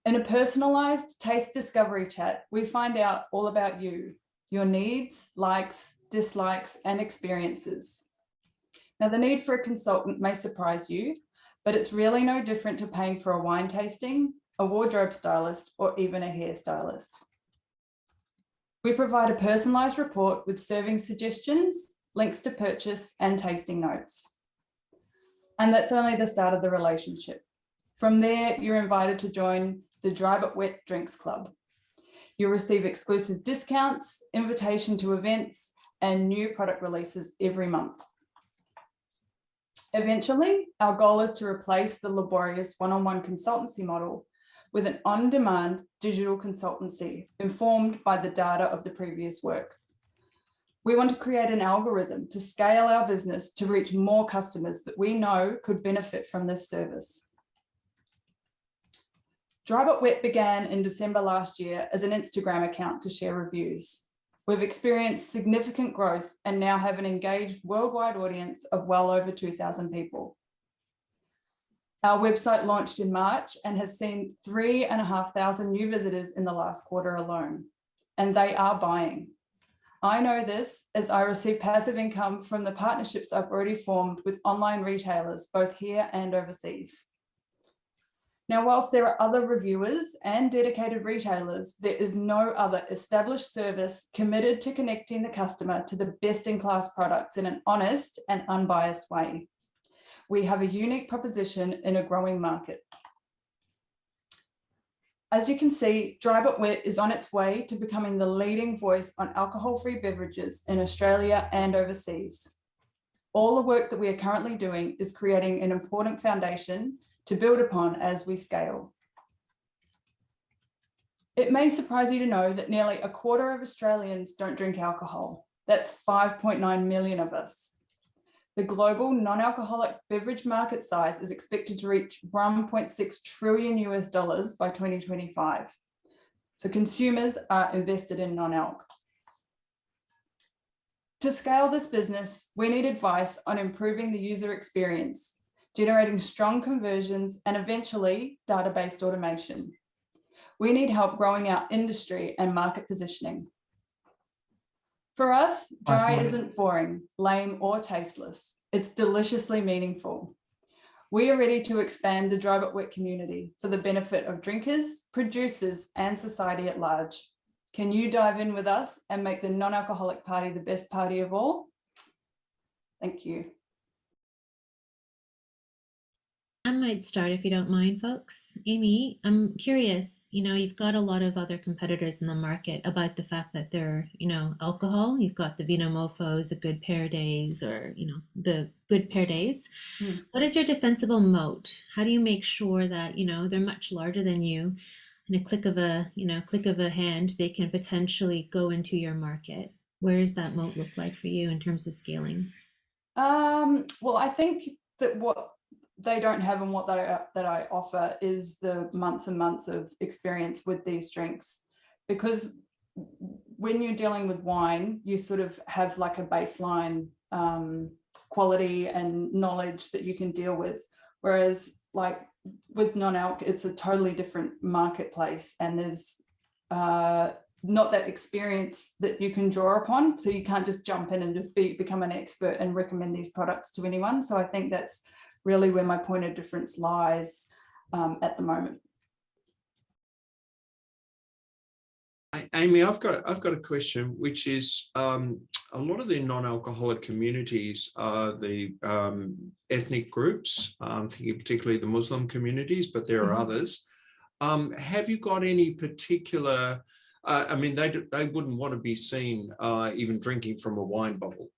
In a personalized taste discovery chat, we find out all about you, your needs, likes, dislikes, and experiences. Now, the need for a consultant may surprise you, but it's really no different to paying for a wine tasting, a wardrobe stylist, or even a hairstylist. We provide a personalized report with serving suggestions, links to purchase, and tasting notes. And that's only the start of the relationship. From there, you're invited to join the Dry But Wet Drinks Club. You'll receive exclusive discounts, invitation to events, and new product releases every month. Eventually, our goal is to replace the laborious one-on-one consultancy model with an on-demand digital consultancy informed by the data of the previous work. We want to create an algorithm to scale our business to reach more customers that we know could benefit from this service. Dry But Wet began in December last year as an Instagram account to share reviews. We've experienced significant growth and now have an engaged worldwide audience of well over 2,000 people. Our website launched in March and has seen 3,500 new visitors in the last quarter alone, and they are buying. I know this as I receive passive income from the partnerships I've already formed with online retailers, both here and overseas. Now, whilst there are other reviewers and dedicated retailers, there is no other established service committed to connecting the customer to the best-in-class products in an honest and unbiased way. We have a unique proposition in a growing market. As you can see, Dry But Wet is on its way to becoming the leading voice on alcohol-free beverages in Australia and overseas. All the work that we are currently doing is creating an important foundation to build upon as we scale. It may surprise you to know that nearly a quarter of Australians don't drink alcohol. That's 5.9 million of us. The global non-alcoholic beverage market size is expected to reach $1.6 trillion by 2025. So consumers are invested in non-alc. To scale this business, we need advice on improving the user experience, generating strong conversions, and eventually data-based automation. We need help growing our industry and market positioning. For us, dry isn't boring, lame, or tasteless. It's deliciously meaningful. We are ready to expand the Dry But Wet community for the benefit of drinkers, producers, and society at large. Can you dive in with us and make the non-alcoholic party the best party of all? Thank you. I might start if you don't mind, folks. Amy, I'm curious, you've got a lot of other competitors in the market about the fact that they're, alcohol. You've got the Vino Mofos, the Good Pair Days, or, the Good Pair Days. What is your defensible moat? How do you make sure that, they're much larger than you? In a click of a hand, they can potentially go into your market. Where does that moat look like for you in terms of scaling? Well, I think that what they don't have and what that I offer is the months and months of experience with these drinks, because when you're dealing with wine, you sort of have like a baseline quality and knowledge that you can deal with, whereas like with non-alc, it's a totally different marketplace, and there's not that experience that you can draw upon, so you can't just jump in and just become an expert and recommend these products to anyone. So I think that's really where my point of difference lies at the moment. Amy, I've got a question, which is a lot of the non-alcoholic communities are the ethnic groups. I'm thinking particularly the Muslim communities, but there are others. Have you got any particular? I mean, they wouldn't want to be seen even drinking from a wine bottle,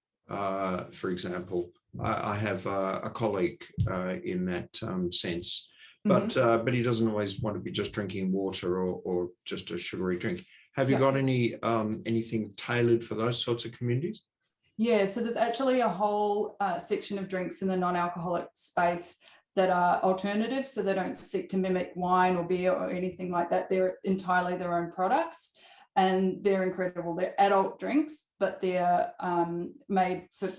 for example. I have a colleague in that sense, but he doesn't always want to be just drinking water or just a sugary drink. Have you got any anything tailored for those sorts of communities? Yeah, so there's actually a whole section of drinks in the non-alcoholic space that are alternatives, so they don't seek to mimic wine or beer or anything like that. They're entirely their own products, and they're incredible. They're adult drinks, but they're made for,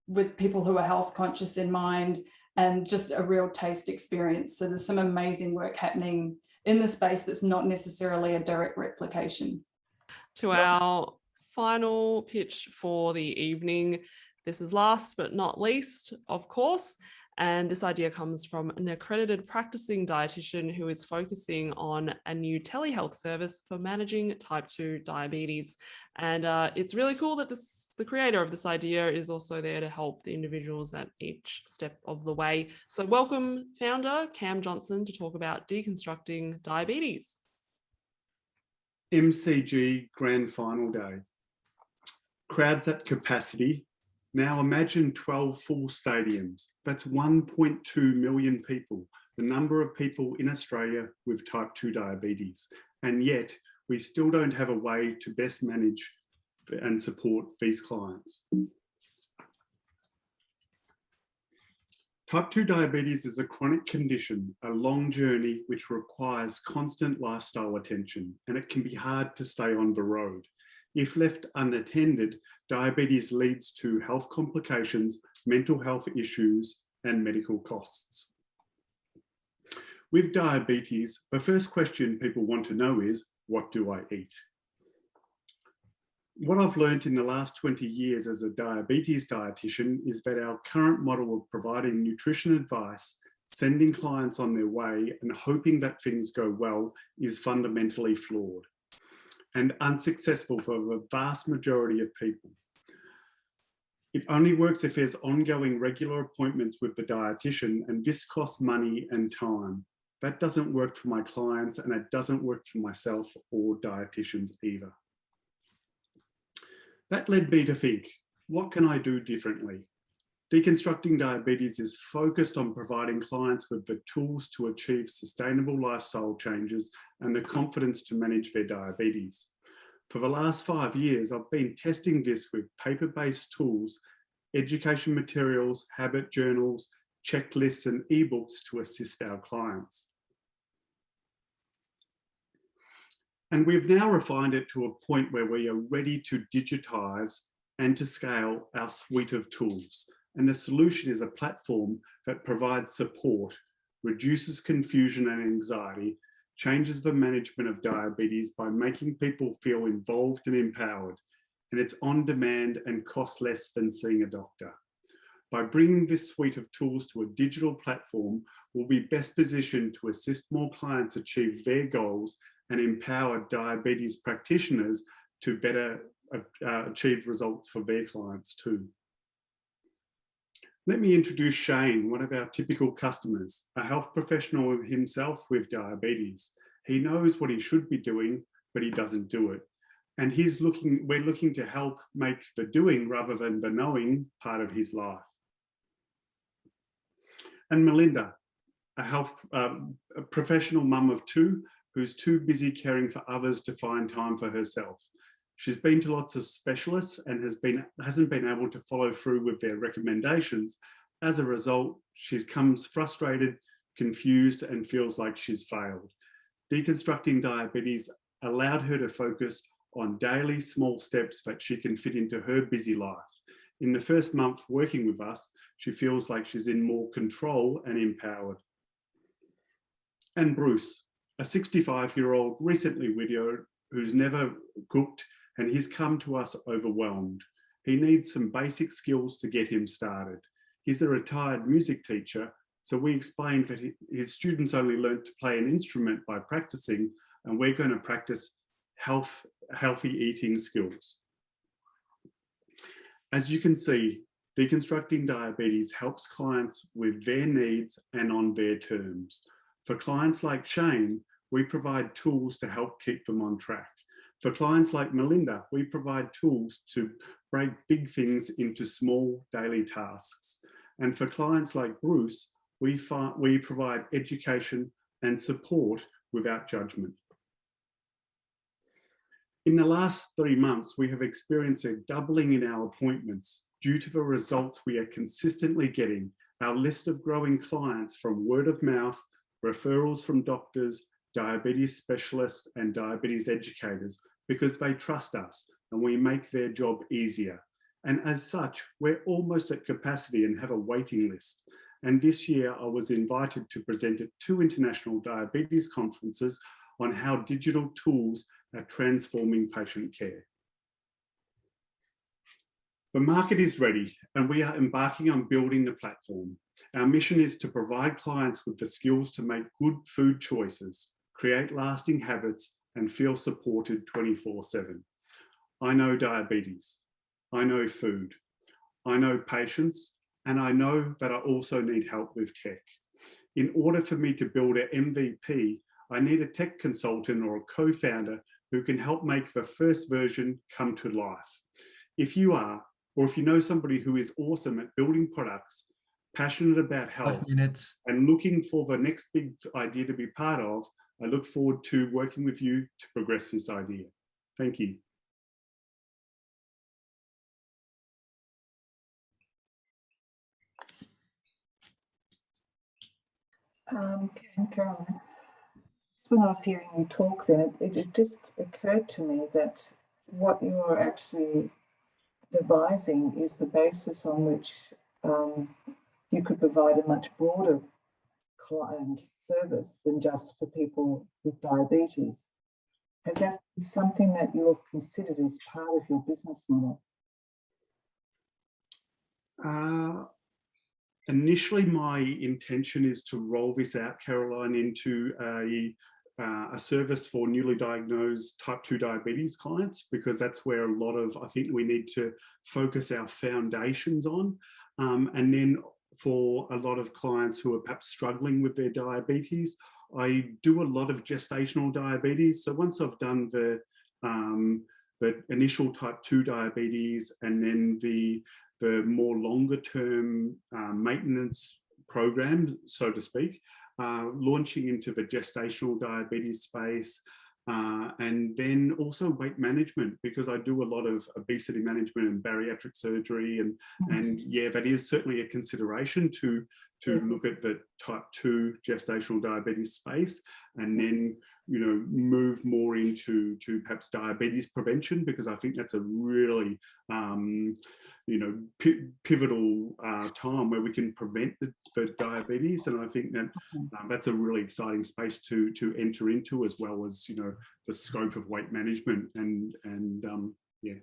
with people who are health conscious in mind, and just a real taste experience. So there's some amazing work happening in the space that's not necessarily a direct replication. To our final pitch for the evening. This is last but not least, of course, and this idea comes from an accredited practicing dietitian who is focusing on a new telehealth service for managing type 2 diabetes. And it's really cool that the creator of this idea is also there to help the individuals at each step of the way. So welcome founder Cam Johnson to talk about deconstructing diabetes. MCG Grand Final Day. Crowds at capacity. Now imagine 12 full stadiums. That's 1.2 million people, the number of people in Australia with type 2 diabetes. And yet we still don't have a way to best manage and support these clients. Type 2 diabetes is a chronic condition, a long journey which requires constant lifestyle attention, and it can be hard to stay on the road. If left unattended, diabetes leads to health complications, mental health issues, and medical costs. With diabetes, the first question people want to know is, what do I eat? What I've learned in the last 20 years as a diabetes dietitian is that our current model of providing nutrition advice, sending clients on their way, and hoping that things go well is fundamentally flawed and unsuccessful for the vast majority of people. It only works if there's ongoing regular appointments with the dietitian, and this costs money and time. That doesn't work for my clients, and it doesn't work for myself or dietitians either. That led me to think, what can I do differently? Deconstructing Diabetes is focused on providing clients with the tools to achieve sustainable lifestyle changes and the confidence to manage their diabetes. For the last 5 years, I've been testing this with paper-based tools, education materials, habit journals, checklists, and ebooks to assist our clients. And we've now refined it to a point where we are ready to digitize and to scale our suite of tools. And the solution is a platform that provides support, reduces confusion and anxiety, changes the management of diabetes by making people feel involved and empowered, and it's on demand and costs less than seeing a doctor. By bringing this suite of tools to a digital platform, we'll be best positioned to assist more clients achieve their goals and empower diabetes practitioners to better achieve results for their clients too. Let me introduce Shane, one of our typical customers, a health professional himself with diabetes. He knows what he should be doing, but he doesn't do it. And we're looking to help make the doing rather than the knowing part of his life. And Melinda, a professional mum of 2 who's too busy caring for others to find time for herself. She's been to lots of specialists and hasn't been able to follow through with their recommendations. As a result, she comes frustrated, confused, and feels like she's failed. Deconstructing Diabetes allowed her to focus on daily small steps that she can fit into her busy life. In the first month working with us, she feels like she's in more control and empowered. And Bruce, a 65-year-old recently widowed who's never cooked, and he's come to us overwhelmed. He needs some basic skills to get him started. He's a retired music teacher, so we explained that his students only learned to play an instrument by practicing, and we're going to practice healthy eating skills. As you can see, Deconstructing Diabetes helps clients with their needs and on their terms. For clients like Shane, we provide tools to help keep them on track. For clients like Melinda, we provide tools to break big things into small daily tasks. And for clients like Bruce, we provide education and support without judgment. In the last 3 months, we have experienced a doubling in our appointments due to the results we are consistently getting. Our list of growing clients from word of mouth, referrals from doctors, diabetes specialists, and diabetes educators, because they trust us and we make their job easier. And as such, we're almost at capacity and have a waiting list. And this year I was invited to present at 2 international diabetes conferences on how digital tools are transforming patient care. The market is ready and we are embarking on building the platform. Our mission is to provide clients with the skills to make good food choices, create lasting habits, and feel supported 24/7. I know diabetes, I know food, I know patients, and I know that I also need help with tech. In order for me to build an MVP, I need a tech consultant or a co-founder who can help make the first version come to life. If you are, or if you know somebody who is awesome at building products, passionate about health, and looking for the next big idea to be part of, I look forward to working with you to progress this idea. Thank you. Caroline, when I was hearing you talk then, it just occurred to me that what you're actually devising is the basis on which you could provide a much broader client service than just for people with diabetes. Has that been something that you have considered as part of your business model? Initially, my intention is to roll this out, Caroline, into a service for newly diagnosed type 2 diabetes clients, because that's where a lot of, I think we need to focus our foundations on. And then for a lot of clients who are perhaps struggling with their diabetes, I do a lot of gestational diabetes. So once I've done the initial type 2 diabetes and then the the more longer term maintenance program, so to speak, launching into the gestational diabetes space, and then also weight management, because I do a lot of obesity management and bariatric surgery, and yeah, that is certainly a consideration to look at the type 2 gestational diabetes space, and then move more into perhaps diabetes prevention, because I think that's a really pivotal time where we can prevent the diabetes, and I think that that's a really exciting space to enter into, as well as the scope of weight management and yeah.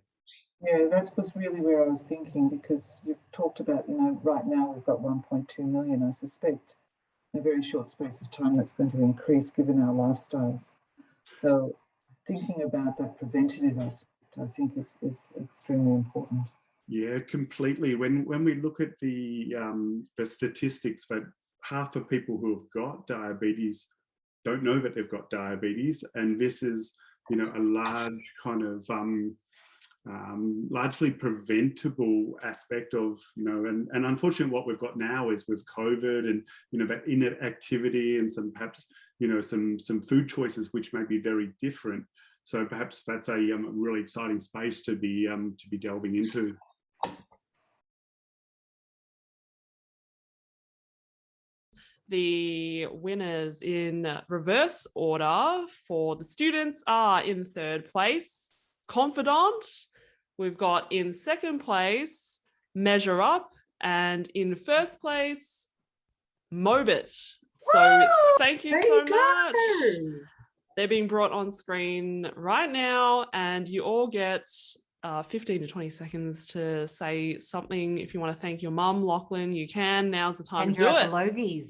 Yeah, that was really where I was thinking, because you've talked about, right now we've got 1.2 million, I suspect, in a very short space of time that's going to increase given our lifestyles. So thinking about that preventative aspect, I think is extremely important. Yeah, completely. When we look at the statistics, that half the people who have got diabetes don't know that they've got diabetes, and this is a large kind of largely preventable aspect of and unfortunately what we've got now is with COVID and that inactivity and some perhaps some food choices which may be very different. So perhaps that's a really exciting space to be delving into. The winners in reverse order for the students are: in third place, Confidant. We've got in second place, Measure Up, and in first place, Mobit. So thank you so much. They're being brought on screen right now, and you all get 15 to 20 seconds to say something. If you want to thank your mum, Lachlan, you can. Now's the time to do it.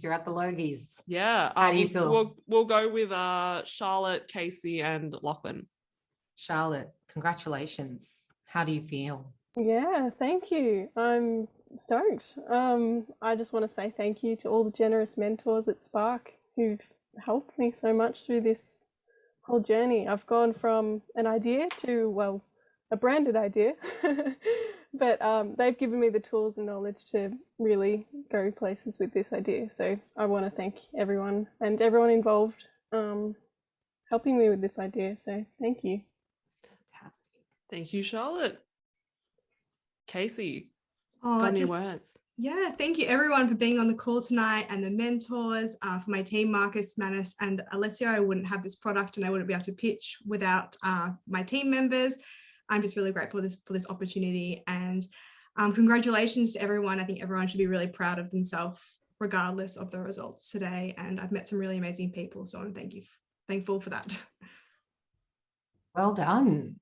You're at the Logies. Yeah. How do you feel? We'll go with Charlotte, Casey, and Lachlan. Charlotte, congratulations. How do you feel? Yeah, thank you. I'm stoked. I just want to say thank you to all the generous mentors at Spark who've helped me so much through this whole journey. I've gone from an idea to, well, a branded idea, but they've given me the tools and knowledge to really go places with this idea. So I want to thank everyone and everyone involved helping me with this idea. So thank you. Thank you, Charlotte. Casey, Oh, got any words? Yeah, thank you everyone for being on the call tonight, and the mentors, for my team, Marcus, Manus, and Alessio. I wouldn't have this product and I wouldn't be able to pitch without my team members. I'm just really grateful for this opportunity, and congratulations to everyone. I think everyone should be really proud of themselves regardless of the results today, and I've met some really amazing people, so I'm thankful for that. Well done.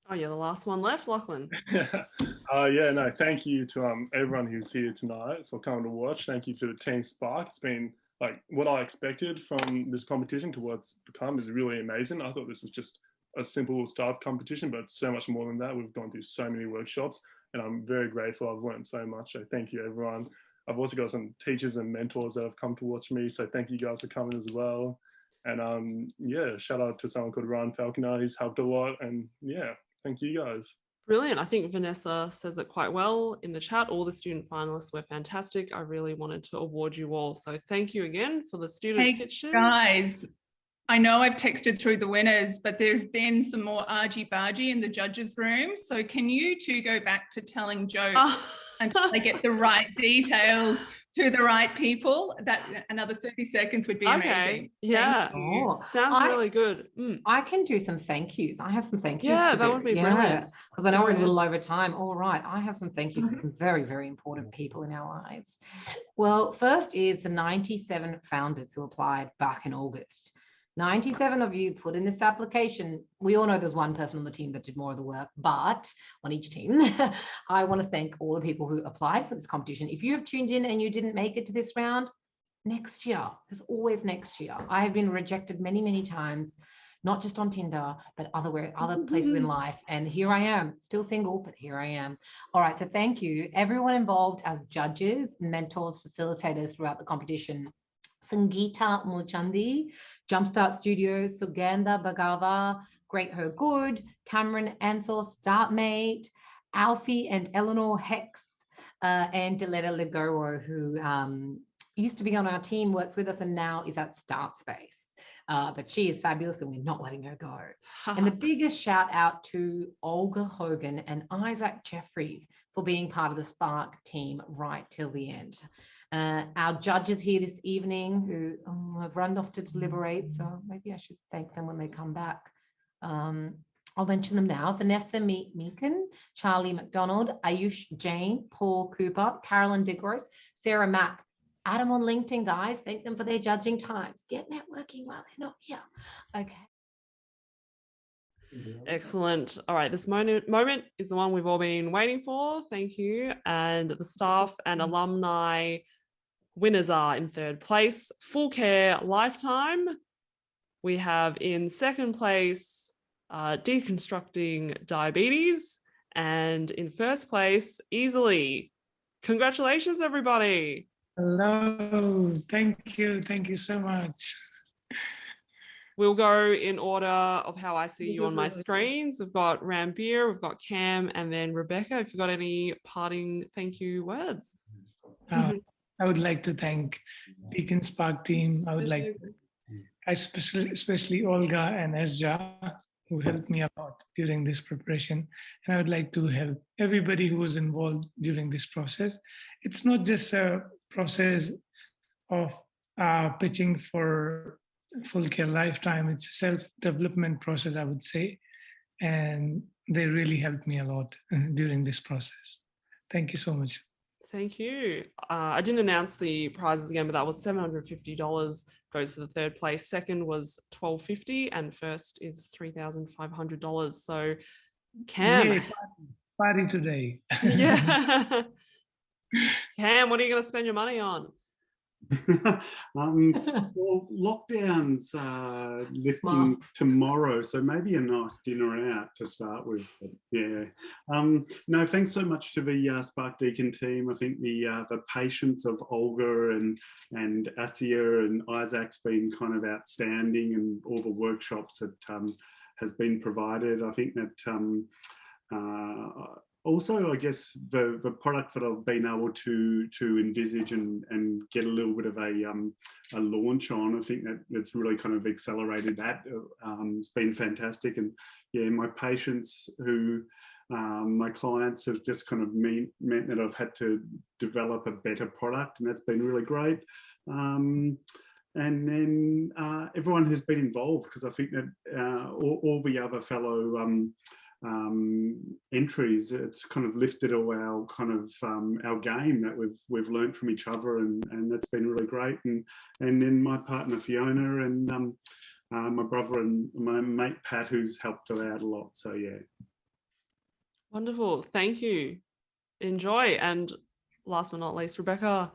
Oh, you're the last one left, Lachlan. Yeah, no, thank you to everyone who's here tonight for coming to watch. Thank you to the Team Spark. It's been like what I expected from this competition to what's become is really amazing. I thought this was just a simple startup competition, but so much more than that. We've gone through so many workshops, and I'm very grateful. I've learned so much. So thank you, everyone. I've also got some teachers and mentors that have come to watch me. So thank you guys for coming as well. And yeah, shout out to someone called Ryan Falconer. He's helped a lot. And yeah, thank you guys. Brilliant. I think Vanessa says it quite well in the chat. All the student finalists were fantastic. I really wanted to award you all. So thank you again for the student pitches. Guys, I know I've texted through the winners, but there have been some more argy-bargy in the judges' room. So can you two go back to telling jokes until I get the right details to the right people? That another 30 seconds would be amazing. Yeah. Sounds really good. I can do some thank yous. I have some thank yous to do. That would be brilliant. Because I know we're a little over time. All right. I have some thank yous for some very, very important people in our lives. Well, first is the 97 founders who applied back in August. 97 of you put in this application. We all know there's one person on the team that did more of the work, but on each team, I want to thank all the people who applied for this competition. If you have tuned in and you didn't make it to this round, next year, there's always next year. I have been rejected many, many times, not just on Tinder, but other places in life. And here I am, still single, but here I am. All right, so thank you. Everyone involved as judges, mentors, facilitators throughout the competition. Sangeeta Mulchandi, Jumpstart Studios, Sugandha Bhagava, Great Her Good, Cameron Ansel, Startmate, Alfie and Eleanor Hex, and Diletta Ligoro, who used to be on our team, works with us, and now is at Start Space. But she is fabulous and we're not letting her go. And the biggest shout out to Olga Hogan and Isaac Jeffries for being part of the Spark team right till the end. Our judges here this evening who have run off to deliberate, so maybe I should thank them when they come back. I'll mention them now. Vanessa Meakin, Charlie McDonald, Ayush Jain, Paul Cooper, Carolyn DeGrosse, Sarah Mack. Add them on LinkedIn, guys. Thank them for their judging times. Get networking while they're not here. Okay. Excellent. All right, this moment is the one we've all been waiting for. Thank you. And the staff and alumni winners are in third place, Full Care Lifetime. We have in second place, Deconstructing Diabetes. And in first place, Easily. Congratulations, everybody. Hello, thank you so much. We'll go in order of how I see you on my screens. We've got Rambir, we've got Cam, and then Rebecca, if you've got any parting thank you words. I would like to thank Deakin Spark team. I would like, especially Olga and Esja, who helped me a lot during this preparation. And I would like to help everybody who was involved during this process. It's not just a process of pitching for Full Care Lifetime. It's a self-development process, I would say. And they really helped me a lot during this process. Thank you so much. Thank you. I didn't announce the prizes again, but that was $750 goes to the third place. Second was $1,250 and first is $3,500. So Cam. Yay, party today. Yeah. Cam, what are you going to spend your money on? Well, lockdown's lifting tomorrow, so maybe a nice dinner out to start with. But yeah, no, thanks so much to the Spark Deakin team. I think the patience of Olga and Asia and Isaac's been kind of outstanding, and all the workshops that has been provided. I think that also, I guess the product that I've been able to envisage and get a little bit of a launch on, I think that it's really kind of accelerated that. It's been fantastic, and yeah, my patients who my clients have just kind of meant that I've had to develop a better product, and that's been really great. And then everyone who's been involved, because I think that all the other fellow entries, it's kind of lifted all our kind of our game that we've learned from each other, and that's been really great. And then my partner Fiona and my brother and my mate Pat, who's helped her out a lot. So yeah. Wonderful. Thank you. Enjoy. And last but not least, Rebecca,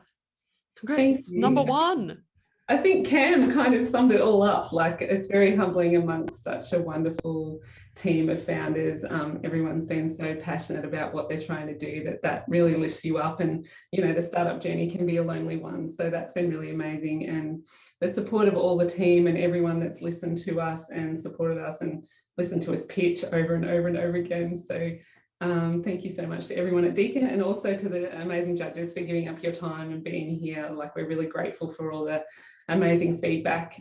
congrats. Number one. I think Cam kind of summed it all up. Like, it's very humbling amongst such a wonderful team of founders. Everyone's been so passionate about what they're trying to do that really lifts you up. And, you know, the startup journey can be a lonely one. So that's been really amazing. And the support of all the team and everyone that's listened to us and supported us and listened to us pitch over and over and over again. So thank you so much to everyone at Deakin, and also to the amazing judges for giving up your time and being here. Like, we're really grateful for all the amazing feedback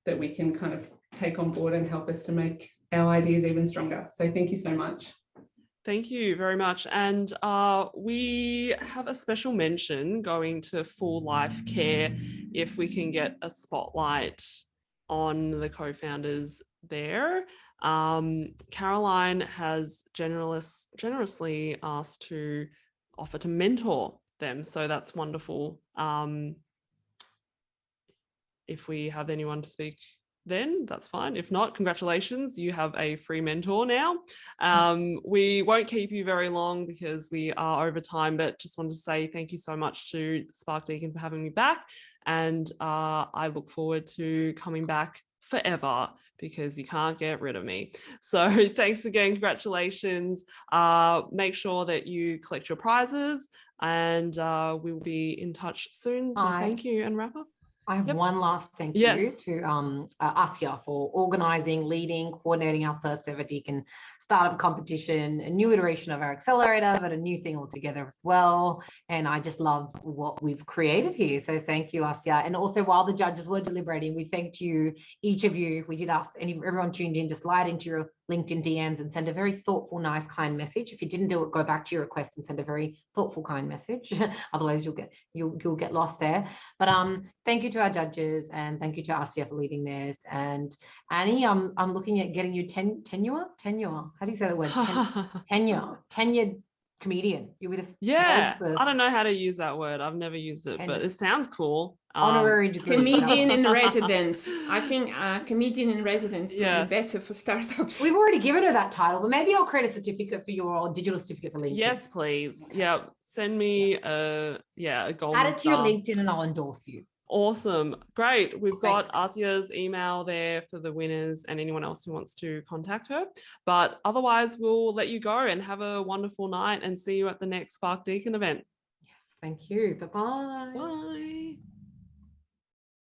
that we can kind of take on board and help us to make our ideas even stronger. So thank you so much. Thank you very much. And we have a special mention going to Full Life Care, if we can get a spotlight on the co-founders there. Caroline has generously asked to offer to mentor them, so that's wonderful. If we have anyone to speak then, that's fine. If not, congratulations, you have a free mentor now. We won't keep you very long because we are over time, but just wanted to say thank you so much to Spark Deakin for having me back, and I look forward to coming back forever because you can't get rid of me. So thanks again, congratulations. Make sure that you collect your prizes, and we'll be in touch soon to thank you and wrap up. I have one last thank you to Asya for organising, leading, coordinating our first ever Deakin Startup Competition, a new iteration of our accelerator, but a new thing altogether as well. And I just love what we've created here. So thank you, Asya. And also, while the judges were deliberating, we thanked you, each of you. We did ask everyone tuned in to slide into your LinkedIn DMs and send a very thoughtful, nice, kind message. If you didn't do it, go back to your request and send a very thoughtful, kind message. Otherwise, you'll get lost there. But thank you to our judges, and thank you to Asya for leading this. And Annie, I'm looking at getting you tenure. How do you say the word? Tenured comedian. You would have. Yeah, I don't know how to use that word. I've never used it, but it sounds cool. Honorary degree. Comedian in residence. I think comedian in residence would be better for startups. We've already given her that title, but maybe I'll create a certificate for your digital certificate for LinkedIn. Yes, please. Yeah, send me a golden Add it to your LinkedIn and I'll endorse you. Awesome. Great. We've got Asya's email there for the winners and anyone else who wants to contact her. But otherwise, we'll let you go and have a wonderful night and see you at the next Spark Deakin event. Yes, thank you. Bye-bye. Bye.